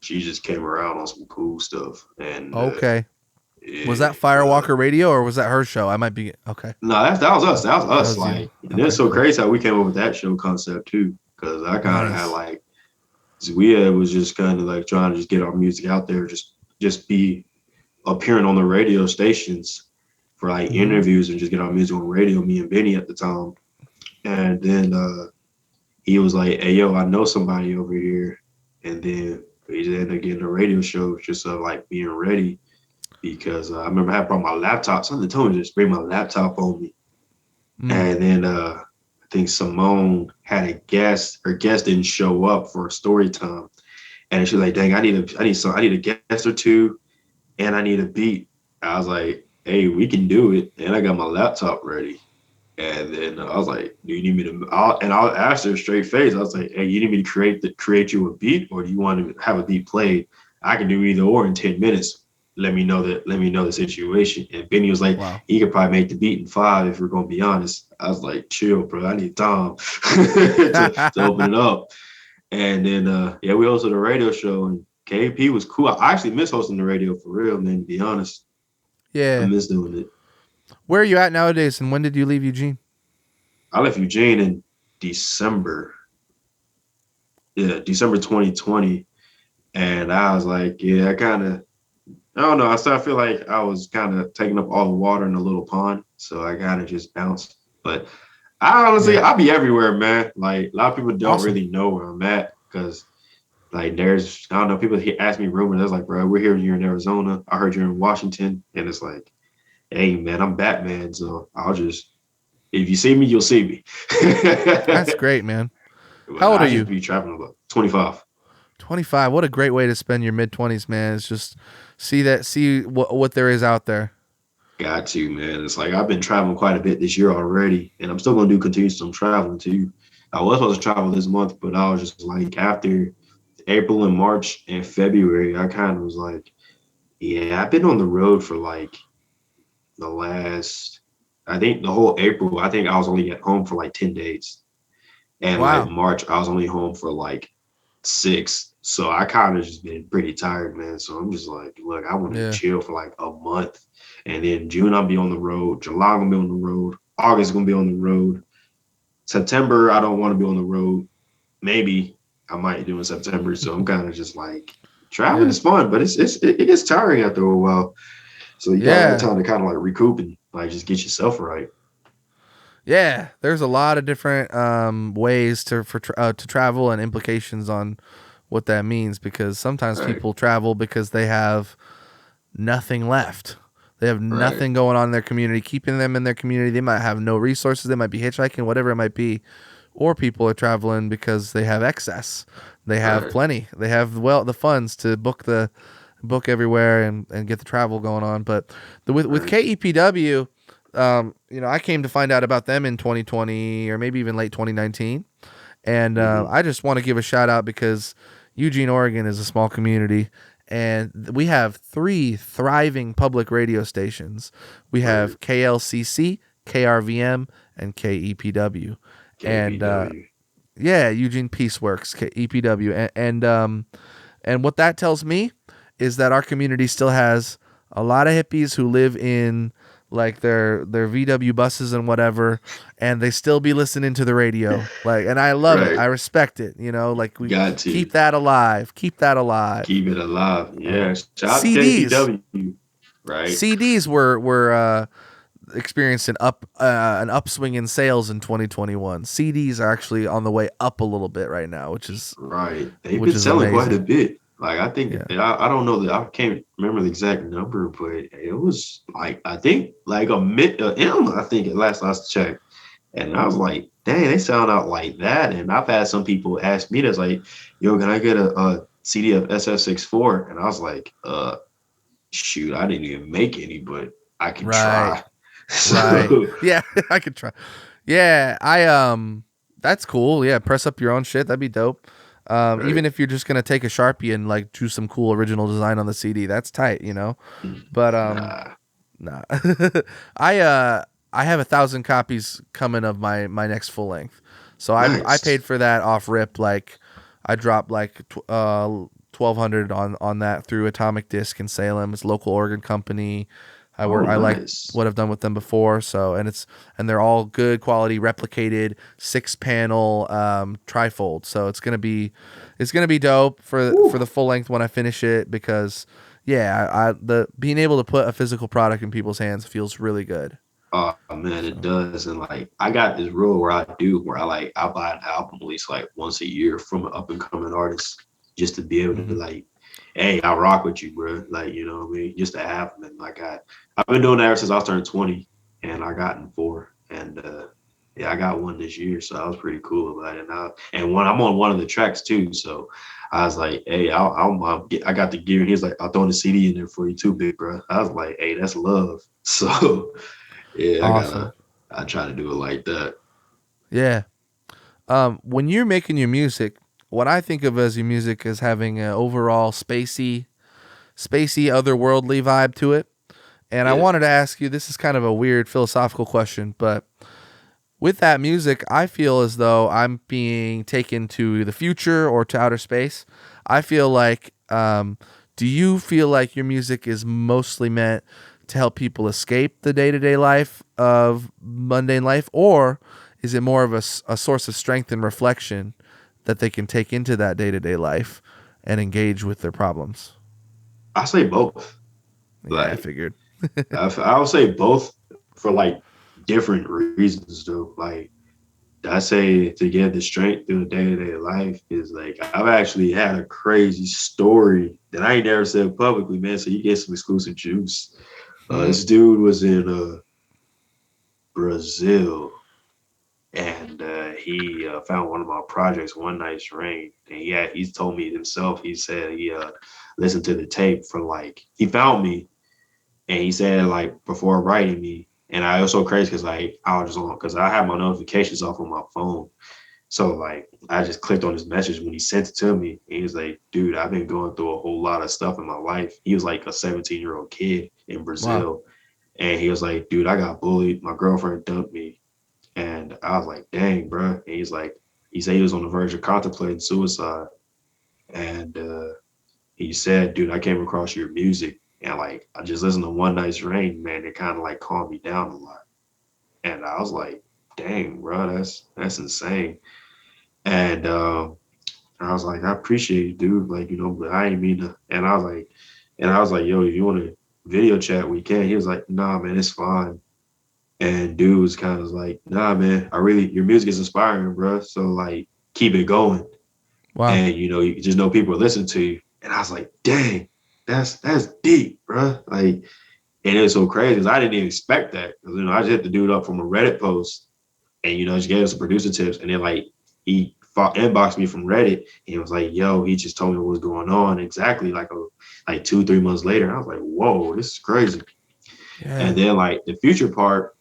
she just came around on some cool stuff. And was that Firewalker Radio or was that her show? I might be okay. No, that was us. That was us. Like, and it's so crazy how we came up with that show concept too. Because I kind of had like, we was just kind of like trying to just get our music out there, just be appearing on the radio stations for like interviews and just get our music on radio. Me and Benny at the time, and then he was like, "Hey, yo, I know somebody over here," and then we just ended up getting a radio show just like being ready. Because I remember I brought my laptop. Something told me to just bring my laptop on me. And then think Simone had a guest. Her guest didn't show up for story time, and she was like, "Dang, I need a guest or two, and I need a beat." I was like, "Hey, we can do it," and I got my laptop ready. And then I was like, "Do you need me to?" I asked her straight face. I was like, "Hey, you need me to create you a beat, or do you want to have a beat played? I can do either or in 10 minutes. Let me know the situation." And Benny was like, Wow. "He could probably make the beat in 5 if we're gonna be honest." I was like, "Chill, bro. I need time to open it up." And then yeah, we hosted a radio show, and KP was cool. I actually miss hosting the radio for real, man. To be honest, I Yeah. miss doing it. Where are you at nowadays, and when did you leave Eugene? I left Eugene in December. Yeah, December 2020. And I was like, yeah, I don't know. I started feel like I was kind of taking up all the water in a little pond. So I kind of just bounced. But I honestly, Yeah. I'll be everywhere, man. Like a lot of people don't Awesome. really know where I'm at because like I don't know, people ask me rumors. They're like, bro, we're here, you're in Arizona. I heard you're in Washington. And it's like, hey, man, I'm Batman. So if you see me, you'll see me. That's great, man. But How old are I just you? be traveling about 25. 25. What a great way to spend your mid 20s, man. It's just see what there is out there. Got to, man. It's like I've been traveling quite a bit this year already, and I'm still going to continue some traveling too. I was supposed to travel this month, but I was just like, after April and March and February, I kind of was like, yeah, I've been on the road for like the last, I think the whole April, I think I was only at home for like 10 days. And like Wow. March, I was only home for like 6. So I kind of just been pretty tired, man. So I'm just like, look, I want to Yeah. chill for like a month. And then June, I'll be on the road. July, I'm going to be on the road. August, going to be on the road. September, I don't want to be on the road. Maybe I might do in September. So I'm kind of just like, traveling Yeah. is fun, but it gets tiring after a while. So you got to have Yeah. time to kind of like recoup and like just get yourself right. Yeah. There's a lot of different ways to travel and implications on what that means, because sometimes Right, people travel because they have nothing left. They have right, nothing going on in their community, keeping them in their community. They might have no resources. They might be hitchhiking, whatever it might be. Or people are traveling because they have excess. They have right, plenty. They have the funds to book everywhere and get the travel going on. But with right. KEPW, I came to find out about them in 2020 or maybe even late 2019. And Mm-hmm. I just want to give a shout out because Eugene, Oregon is a small community, and we have 3 thriving public radio stations. We Right. have KLCC, KRVM, and KEPW. And KPW. yeah, Eugene Peaceworks, EPW. And what that tells me is that our community still has a lot of hippies who live in like their VW buses and whatever, and they still be listening to the radio. Like, and I love it. Right. I respect it. Like we Got keep to that alive. Keep that alive. keep it alive. Yeah. Shout out to CDs. KPW. Right. CDs were experienced an upswing in sales in 2021. CDs are actually on the way up a little bit right now, Right. They've which been is selling quite a amazing. bit. Like I think Yeah. I don't know that I can't remember the exact number, but it was like I think like a M, I think at last checked. And I was like, dang, they sound out like that. And I've had some people ask me that's like, yo, can I get a CD of SF64? And I was like, shoot, I didn't even make any, but I can Right. try. Right. So Yeah, I could try. Yeah, that's cool. Yeah, press up your own shit. That'd be dope. right. Even if you're just gonna take a Sharpie and like do some cool original design on the CD, that's tight. But Nah, nah. I I have 1,000 copies coming of my next full length. So I nice. paid for that off rip. Like I dropped like 1,200 on that through Atomic Disc in Salem. It's a local organ company. Oh, I like nice. what I've done with them before. So and they're all good quality replicated 6-panel trifold. So it's gonna be dope for Woo. the full length when I finish it, because yeah, the being able to put a physical product in people's hands feels really good. Oh man, it So does. And like I got this rule where I buy an album at least like once a year from an up and coming artist just to be able to mhm. like, hey, I rock with you, bro. Like, you know what I mean? Just to have them. And like I've been doing that ever since I turned 20 and I gotten 4. And Yeah, I got one this year, so I was pretty cool about it. And when I'm on one of the tracks too, so I was like, "Hey, I got the gear." He's like, "I'll throw the CD in there for you too, big bro." I was like, "Hey, that's love." So yeah, Awesome. I try to do it like that. Yeah. When you're making your music, what I think of as your music is having an overall spacey, otherworldly vibe to it. And I Yeah, wanted to ask you, this is kind of a weird philosophical question, but with that music, I feel as though I'm being taken to the future or to outer space. I feel like, do you feel like your music is mostly meant to help people escape the day to day life of mundane life, or is it more of a source of strength and reflection that they can take into that day to day life and engage with their problems? I say both. Yeah, I Like figured. I would say both for like different reasons though. Like I say to get the strength through the day-to-day life is like I've actually had a crazy story that I ain't never said publicly, man. So you get some exclusive juice. Hmm. This dude was in Brazil, and he found one of my projects, One Night's Rain, and he's told me himself. He said he listened to the tape for like he found me, and he said like before writing me. And I was so crazy because like I was just on because I had my notifications off on my phone. So like I just clicked on his message when he sent it to me. And he was like, dude, I've been going through a whole lot of stuff in my life. He was like a 17-year-old kid in Wow. Brazil. And he was like, dude, I got bullied. My girlfriend dumped me. And I was like, dang, bro. And he's like, he said he was on the verge of contemplating suicide. And he said, dude, I came across your music. And like I just listened to One Night's Rain, man. It kind of like calmed me down a lot. And I was like, dang, bro, that's insane. And I was like, I appreciate it, dude. Like, but I ain't mean to. And I was like, yo, if you want to video chat, we can. He was like, nah, man, it's fine. And dude was kind of like, nah, man, your music is inspiring, bro. So like, keep it going. Wow. And you just know people are listening to you. And I was like, dang, that's deep, bro. Like, and it was so crazy because I didn't even expect that. Because I just hit the dude up from a Reddit post, and just gave us some producer tips. And then like he inboxed me from Reddit, and he was like, "Yo, he just told me what was going on exactly like 2-3 months later." And I was like, "Whoa, this is crazy." Yeah. And then like the future part,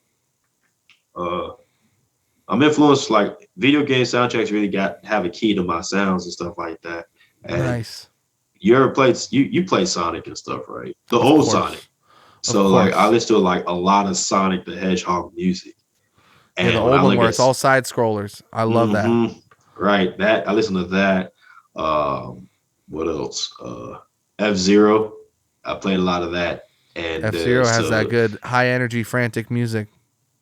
uh, I'm influenced like video game soundtracks really have a key to my sounds and stuff like that. And Nice. you ever played you play Sonic and stuff, right? The Of old Sonic. course. Of So like I course. listen to like a lot of Sonic the Hedgehog music. Yeah, the And when old I one look where at it's all side scrollers. I love that. mm-hmm. Right. That I listen to that. What else? F-Zero. I played a lot of that. And F Zero has that good high energy, frantic music.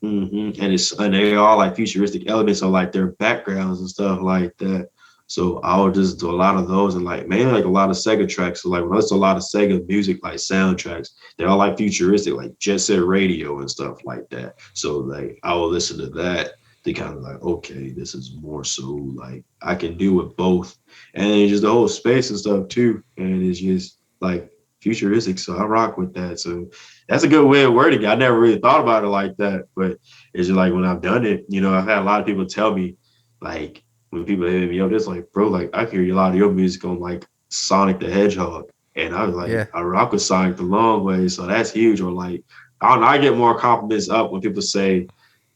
and they all like futuristic elements of like their backgrounds and stuff like that. So I would just do a lot of those and like mainly like a lot of Sega tracks. So like when I listen to a lot of Sega music, like soundtracks, they're all like futuristic, like Jet Set Radio and stuff like that. So like I will listen to that to kind of like, okay, this is more so like I can do it both. And then just the whole space and stuff too. And it's just like futuristic. So I rock with that. So that's a good way of wording it. I never really thought about it like that, but it's just like when I've done it, I've had a lot of people tell me, like when people hit me up, it's like, bro, like I can hear a lot of your music on like Sonic the Hedgehog, and I was like, Yeah. I rock with Sonic the Long Way, so that's huge. Or like, I don't know, I get more compliments up when people say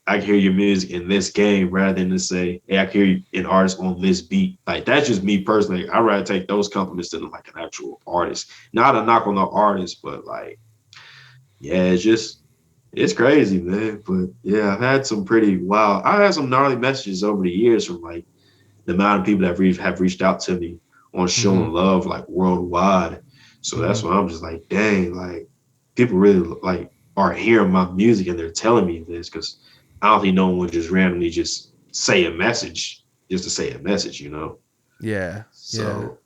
I can hear your music in this game rather than to say, hey, I can hear an artist on this beat. Like that's just me personally. I'd rather take those compliments than like an actual artist. Not a knock on the artist, but like yeah, it's crazy, man. But yeah, I've had some pretty wild. I had some gnarly messages over the years from like the amount of people that have reached out to me on Mm-hmm. showing love like worldwide. So Mm-hmm. that's why I'm just like, dang, like people really like are hearing my music and they're telling me this because I don't think no one would just randomly just say a message just to say a message. Yeah. Yeah. So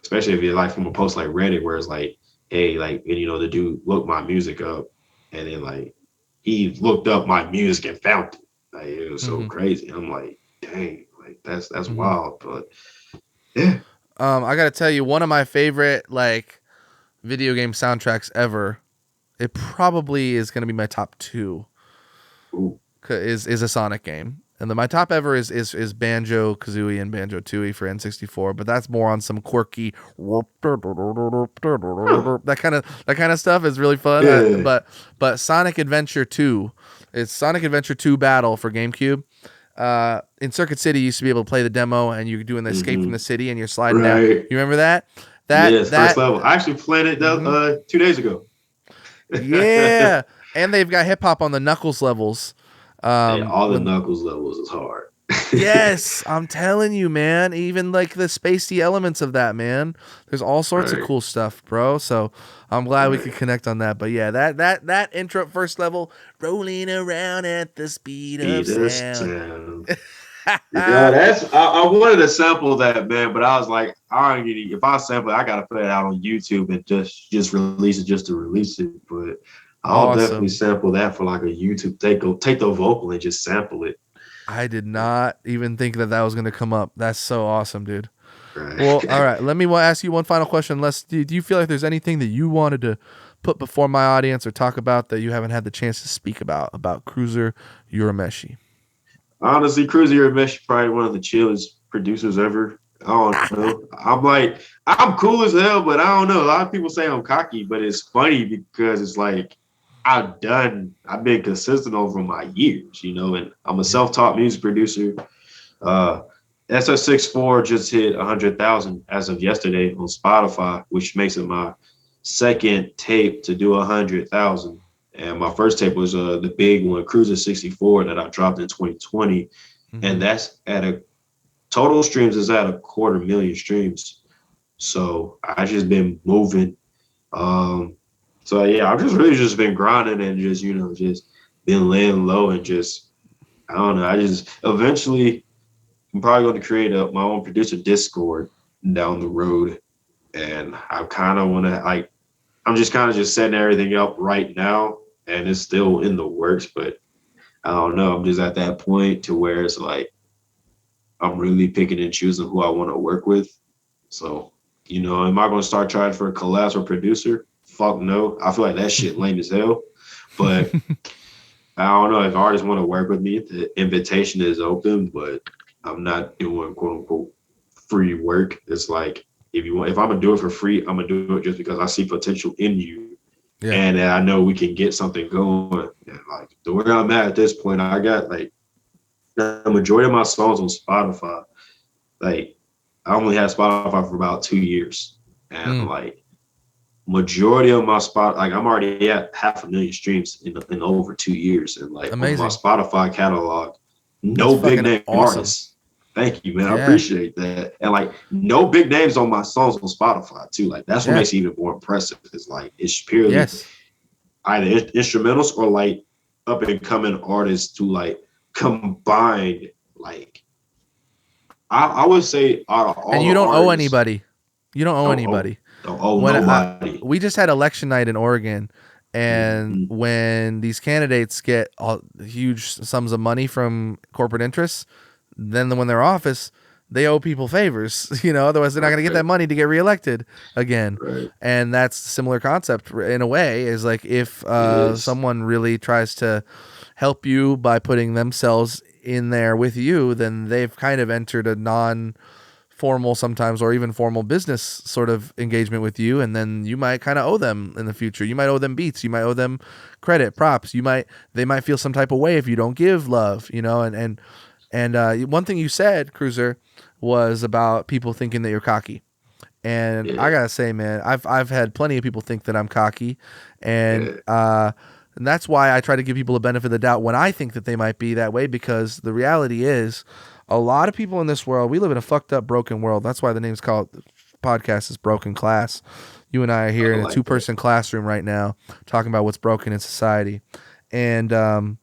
especially if you're like from a post like Reddit where it's like, hey, like, and the dude looked my music up and then like he looked up my music and found it. Like it was so Mm-hmm. crazy. I'm like, dang, like that's Mm-hmm. wild. But yeah. I gotta tell you, one of my favorite like video game soundtracks ever. It probably is gonna be my top two. Ooh. Is a Sonic game. And then my top ever is Banjo Kazooie and Banjo Tooie for N64, but that's more on some quirky that kind of stuff is really fun. Yeah. But Sonic Adventure 2, it's Sonic Adventure 2 Battle for GameCube. In Circuit City, you used to be able to play the demo, and you're doing the escape from the city, and you're sliding down. You remember that? Yes, That first level. I actually played it 2 days ago. Yeah, and they've got hip hop on the Knuckles levels. Hey, all the Knuckles levels is hard. Yes, I'm telling you, man. Even like the spacey elements of that, man. There's all sorts of cool stuff, bro. So I'm glad we could connect on that. But yeah, that intro first level, rolling around at the speed of sound. Yeah, I wanted to sample that, man, but I was like, I don't get it. If I sample it, I gotta put it out on YouTube and just release it just to release it. But I'll definitely sample that for like a YouTube. Take the vocal and just sample it. I did not even think that was going to come up. That's so awesome, dude. Right. Well, all right. Let me ask you one final question. Do you feel like there's anything that you wanted to put before my audience or talk about that you haven't had the chance to speak about Cruzer Urameshi? Honestly, Cruzer Urameshi probably one of the chillest producers ever. I don't know. I'm cool as hell, but I don't know. A lot of people say I'm cocky, but it's funny because it's like I've been consistent over my years, and I'm a self-taught music producer. SS64 just hit 100,000 as of yesterday on Spotify, which makes it my second tape to do 100,000. And my first tape was the big one, Cruzer 64, that I dropped in 2020. And that's at a total streams is at 250,000 streams. So I just been moving. So yeah, I've just really just been grinding and just, just been laying low and just, I don't know. I just eventually I'm probably going to create my own producer Discord down the road. And I kind of want to I'm just kind of just setting everything up right now. And it's still in the works, but I don't know. I'm just at that point to where it's like, I'm really picking and choosing who I want to work with. So, am I going to start charging for a collab or producer? Fuck no. I feel like that shit lame as hell. But I don't know if artists want to work with me. The invitation is open, but I'm not doing quote unquote free work. It's like if I'm gonna do it for free, I'm gonna do it just because I see potential in you, and I know we can get something going. And like the way I'm at this point, I got like the majority of my songs on Spotify. Like I only had Spotify for about 2 years, and like majority of my I'm already at 500,000 streams in over 2 years, and like on my Spotify catalog, no big name artists. Thank you, man. I appreciate that. And like no big names on my songs on Spotify too. Like that's what makes it even more impressive. It's like it's purely either instrumentals or like up and coming artists to like combine. Like I would say out of all, and you don't owe anybody. You don't owe anybody. Don't owe nobody. We just had election night in Oregon, and when these candidates get huge sums of money from corporate interests, then when they're office, they owe people favors, otherwise they're not going to get that money to get reelected again. And that's a similar concept in a way, is like if someone really tries to help you by putting themselves in there with you, then they've kind of entered a non-formal sometimes or even formal business sort of engagement with you, and then you might kind of owe them in the future. You might owe them beats, you might owe them credit, props, they might feel some type of way if you don't give love, and one thing you said, Cruzer, was about people thinking that you're cocky. And I gotta say, man, I've had plenty of people think that I'm cocky, and that's why I try to give people a benefit of the doubt when I think that they might be that way, because the reality is a lot of people in this world, we live in a fucked up, broken world. That's why the name's called podcast is Broken Class. You and I are here in a 2-person classroom right now talking about what's broken in society. And a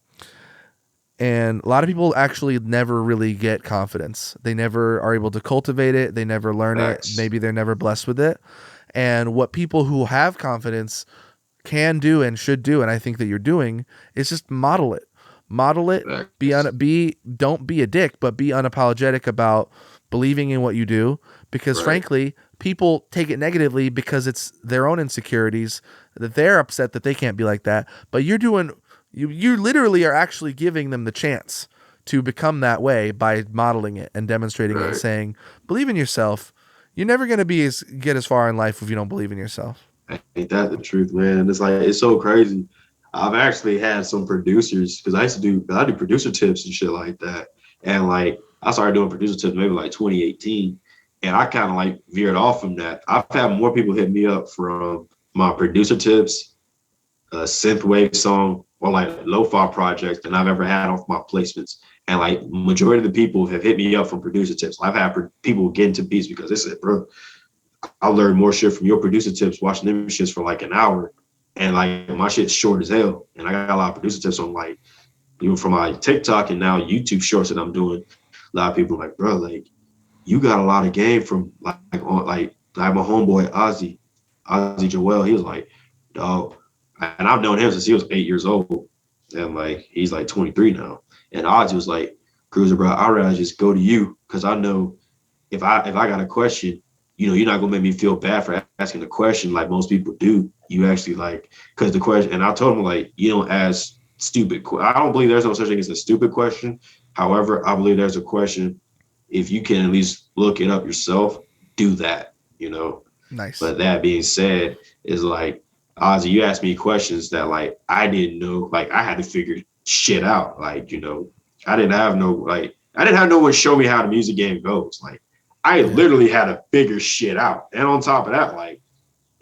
lot of people actually never really get confidence. They never are able to cultivate it. They never learn it. Maybe they're never blessed with it. And what people who have confidence can do and should do, and I think that you're doing, is just model it. Model it. Don't be a dick, but be unapologetic about believing in what you do. Because frankly, people take it negatively because it's their own insecurities that they're upset that they can't be like that. But you're doing. You literally are actually giving them the chance to become that way by modeling it and demonstrating it and saying, believe in yourself. You're never going to get as far in life if you don't believe in yourself. Ain't that the truth, man? It's like, it's so crazy. I've actually had some producers, because I do producer tips and shit like that. And like, I started doing producer tips maybe like 2018. And I kind of like veered off from that. I've had more people hit me up from my producer tips, synthwave song, or like lo-fi projects than I've ever had off my placements. And like, majority of the people have hit me up from producer tips. I've had people get into beats because they said, bro, I learned more shit from your producer tips watching them shits for like an hour. And like, my shit's short as hell. And I got a lot of producer tips on like, even from my TikTok and now YouTube shorts that I'm doing. A lot of people are like, bro, like, you got a lot of game from like my homeboy Ozzy Joel. He was like, dog, and I've known him since he was 8 years old. And like, he's like 23 now. And Ozzy was like, Cruzer, bro, I'd rather just go to you, because I know if I got a question, you're not gonna make me feel bad for asking the question like most people do. You actually like, because the question, and I told him like, you don't ask stupid. I don't believe there's no such thing as a stupid question. However, I believe there's a question. If you can at least look it up yourself, do that. Nice. But that being said, is like, Ozzy, you asked me questions that like I didn't know. Like, I had to figure shit out. Like, I didn't have no one show me how the music game goes. Like, I literally had to figure shit out. And on top of that, like,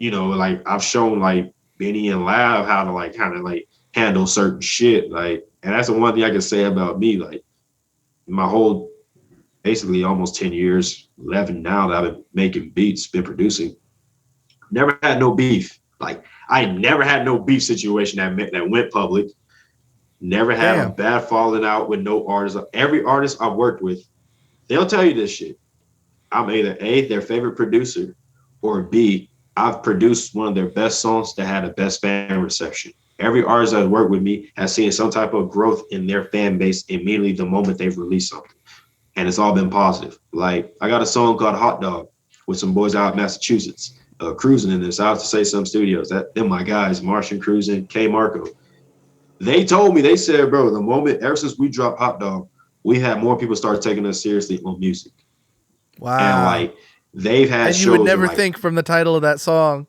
like I've shown like Benny and Lav how to like kind of like handle certain shit. Like, and that's the one thing I can say about me. Like, my whole basically almost 10 years, 11 now that I've been making beats, been producing, never had no beef. Like, I never had no beef situation that went public. Never had a bad falling out with no artist. Every artist I've worked with, they'll tell you this shit. I'm either A, their favorite producer, or B, I've produced one of their best songs that had the best fan reception. Every artist that's worked with me has seen some type of growth in their fan base immediately the moment they've released something. And it's all been positive. Like, I got a song called Hot Dog with some boys out in Massachusetts, cruising in this. I have to say some studios. Them my guys, Martian Cruising, K Marco. They told me, they said, bro, the moment, ever since we dropped Hot Dog, we had more people start taking us seriously on music. Wow. And like, they've had shows. And you would never think from the title of that song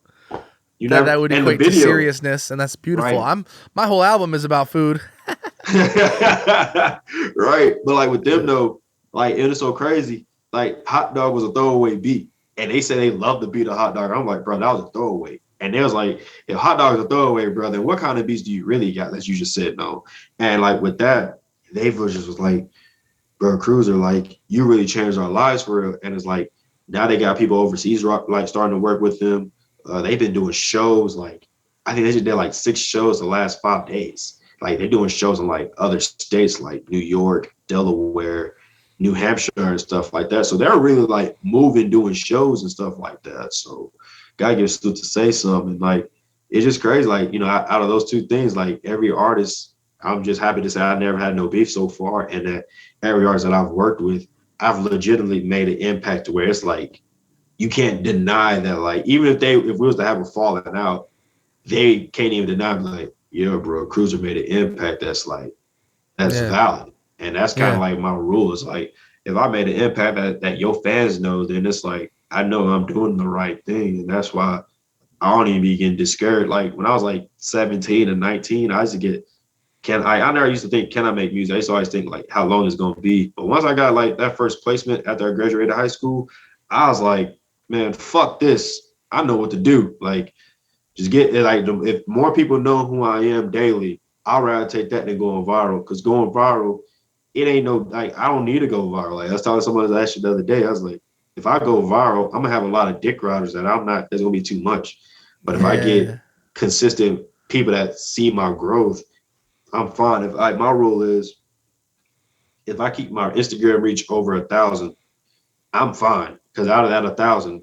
that would equate to seriousness, and that's beautiful. Right. My whole album is about food. Right. But like with them though, like, it was so crazy. Like, Hot Dog was a throwaway beat. And they said they loved the beat of Hot Dog. I'm like, bro, that was a throwaway. And they was like, if Hot Dog is a throwaway, bro, then what kind of beats do you really got that you just said no? And like with that, they just was like, bro, Cruzer, like, you really changed our lives for real. And it's like, now they got people overseas like starting to work with them. They've been doing shows. Like, I think they just did like 6 shows the last 5 days. Like, they're doing shows in like other states like New York, Delaware, New Hampshire and stuff like that. So they're really like moving, doing shows and stuff like that. So gotta give Stu to say something. And like, it's just crazy. Like, out of those two things, like, every artist, I'm just happy to say I never had no beef so far. And that every artist that I've worked with, I've legitimately made an impact to where it's like, you can't deny that, like, even if we was to have a falling out, they can't even deny, like, yeah, bro, Cruzer made an impact that's valid. And that's kind of like my rule is like, if I made an impact that your fans know, then it's like, I know I'm doing the right thing. And that's why I don't even be getting discouraged. Like, when I was like 17 and 19, I used to get, I never used to think, can I make music? I used to always think like how long it's going to be. But once I got like that first placement after I graduated high school, I was like, man, fuck this. I know what to do. Like, just get it. Like, if more people know who I am daily, I'd rather take that than going viral. Because going viral, it ain't no, like, I don't need to go viral. Like, I was telling somebody that shit the other day. I was like, if I go viral, I'm gonna have a lot of dick riders that there's gonna be too much. But if I get consistent people that see my growth, I'm fine. My rule is, if I keep my Instagram reach over 1,000, I'm fine. Because out of that 1,000,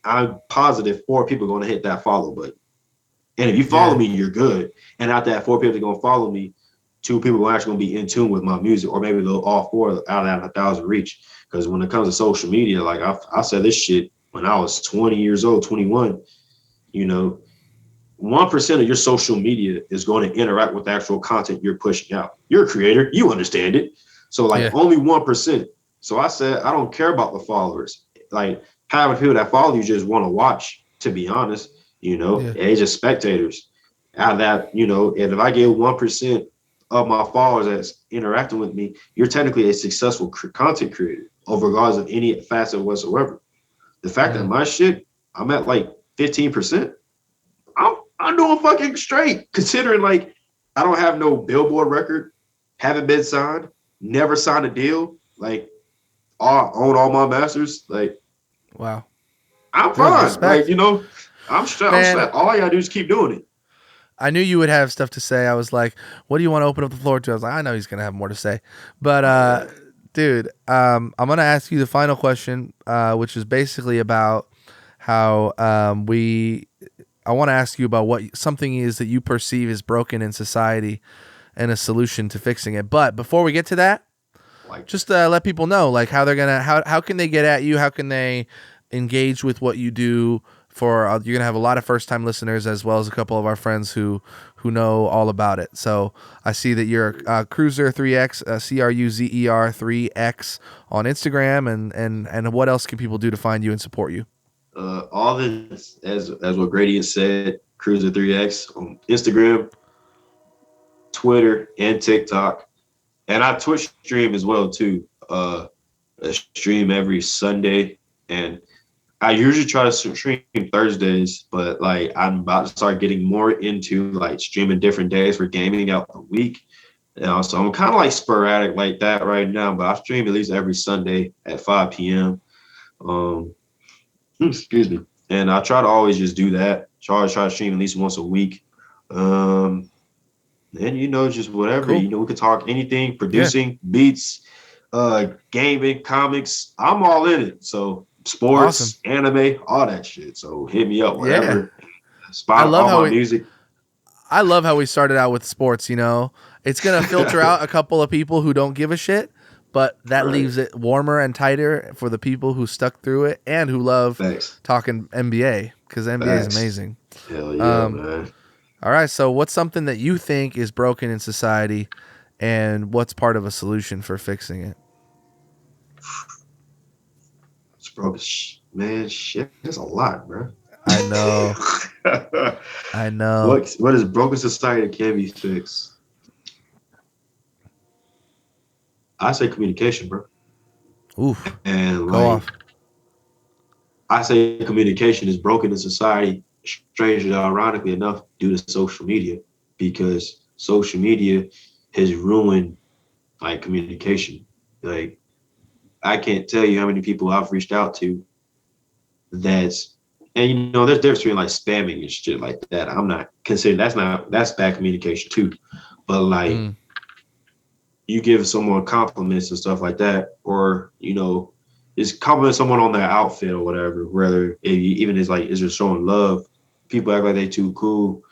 I'm positive 4 people are going to hit that follow button. And if you follow me, you're good. And out that 4 people are going to follow me, 2 people are actually going to be in tune with my music, or maybe they'll all 4 out of that 1,000 reach. Because when it comes to social media, like, I said this shit when I was 20 years old, 21, 1% of your social media is going to interact with the actual content you're pushing out. You're a creator, you understand it. So like only 1%. So I said, I don't care about the followers. Like having people that follow you just want to watch, to be honest, they just spectators. Out of that, if I get 1% of my followers that's interacting with me, you're technically a successful content creator, regardless of any facet whatsoever. The fact that my shit, I'm at like 15%. I'm doing fucking straight, considering like I don't have no Billboard record, haven't been signed, never signed a deal, like own all my masters. Like, wow, I'm good fine. respect. Like, I'm straight. All I gotta do is keep doing it. I knew you would have stuff to say. I was like, what do you want to open up the floor to? I was like, I know he's gonna have more to say. But dude, I'm gonna ask you the final question, which is basically about how I want to ask you about what something is that you perceive is broken in society and a solution to fixing it. But before we get to that, just let people know like how they're gonna how can they get at you? How can they engage with what you do? You're gonna have a lot of first time listeners as well as a couple of our friends who know all about it. So I see that you're Cruzer 3X, Cruzer 3X on Instagram, and what else can people do to find you and support you? All this, as what Grady has said, Cruzer 3X on Instagram, Twitter, and TikTok, and I Twitch stream as well too. I stream every Sunday, and I usually try to stream Thursdays, but like I'm about to start getting more into like streaming different days for gaming out the week. So I'm kind of like sporadic like that right now, but I stream at least every Sunday at 5 p.m. Excuse me. And I try to always just do that. Try to stream at least once a week. And just whatever. Cool. We could talk anything, producing, beats, gaming, comics. I'm all in it. So sports, anime, all that shit. So hit me up, whatever. Spot all my music. I love how we started out with sports, It's gonna filter out a couple of people who don't give a shit, but that leaves it warmer and tighter for the people who stuck through it and who love talking NBA, because NBA is amazing. Hell yeah, man. All right, so what's something that you think is broken in society, and what's part of a solution for fixing it? It's broken, man. Shit, there's a lot, bro. I know. I know. What is broken society that can be fixed? I say communication, bro. Oof. And go off. I say communication is broken in society, strangely, ironically enough, due to social media, because social media has ruined like communication. Like I can't tell you how many people I've reached out to there's difference between like spamming and shit like that. I'm not considering that's bad communication too. But like you give someone compliments and stuff like that, or just compliment someone on their outfit or whatever, whether even is just showing love. People act like they too cool,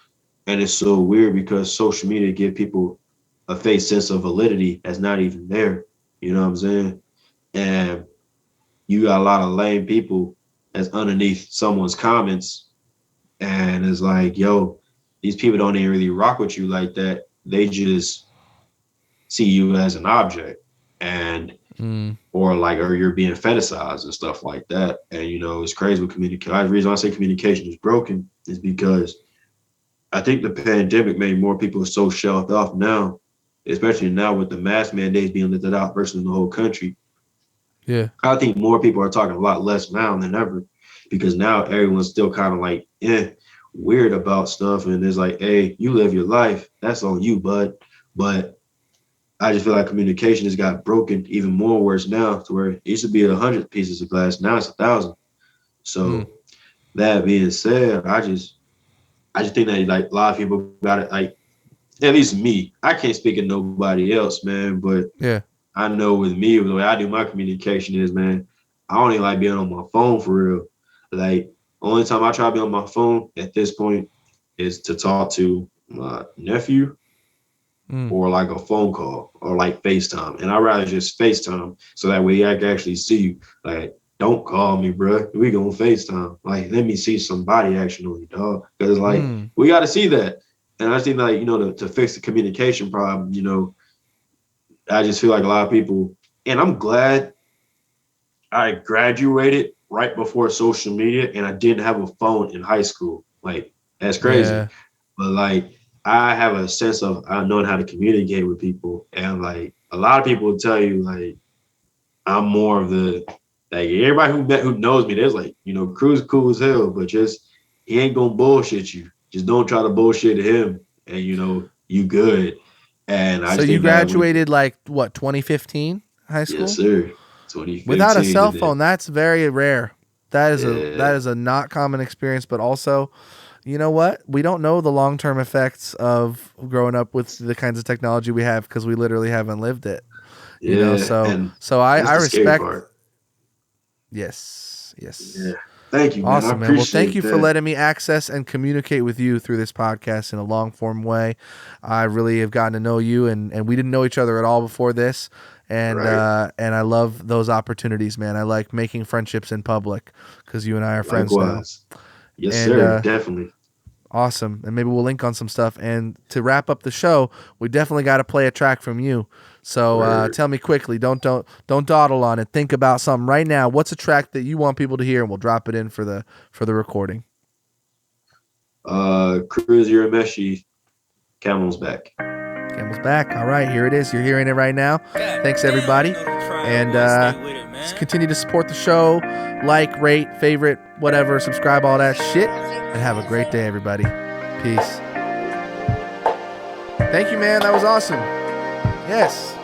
and it's so weird because social media give people a fake sense of validity that's not even there. You know what I'm saying? And you got a lot of lame people that's underneath someone's comments, and it's like, yo, these people don't even really rock with you like that. They just see you as an object, and or you're being fetishized and stuff like that. And it's crazy with communication. The reason I say communication is broken is because I think the pandemic made more people so shelved off now, especially now with the mask mandates being lifted out versus the whole country. Yeah, I think more people are talking a lot less now than ever, because now everyone's still kind of like weird about stuff, and it's like, hey, you live your life, that's on you, bud. But I just feel like communication has got broken even more worse now, to where it used to be 100 pieces of glass, now it's 1,000. So that being said, I just think that like a lot of people got it, like at least me. I can't speak of nobody else, man, but I know with me, the way I do my communication is, man, I don't even like being on my phone for real. Like, only time I try to be on my phone at this point is to talk to my nephew or like a phone call or like FaceTime. And I'd rather just FaceTime so that way I can actually see you. Like, don't call me, bro. We gonna FaceTime. Like, let me see some body action on you, dog. Because like we got to see that. And I think like to fix the communication problem, I just feel like a lot of people, and I'm glad I graduated right before social media, and I didn't have a phone in high school. Like that's crazy, Yeah. but like I have a sense of knowing how to communicate with people, and like a lot of people will tell you like I'm more of the like everybody who knows me. There's like Cruz cool as hell, but just he ain't gonna bullshit you. Just don't try to bullshit him, and you good. And I So just you think that we, graduated like what, 2015 high yes school? sir, Without a 2015, cell and then phone, that's very rare. That is yeah, a not common experience, but also, you know what? We don't know the long-term effects of growing up with the kinds of technology we have because we literally haven't lived it. yeah, So and I that's the scary respect. part. Yes, Yeah, yes. thank you, man. I Awesome, man. Well, thank appreciate you for that. letting me access and communicate with you through this podcast in a long form way. I really have gotten to know you, and we didn't know each other at all before this. Right, And I love those opportunities, man. I like making friendships in public because you and I are friends now. likewise. Yes, And sir. Definitely. awesome. And maybe we'll link on some stuff. And to wrap up the show, we definitely got to play a track from you. So Word. tell me quickly. Don't dawdle on it. Think about something right now. What's a track that you want people to hear, and we'll drop it in for the recording. Cruzer Urameshi, Camel's back. Camel's back. All right, here it is. You're hearing it right now. Thanks, everybody. And just continue to support the show. Like, rate, favorite, whatever. Subscribe, all that shit. And have a great day, everybody. Peace. Thank you, man. That was awesome. Yes.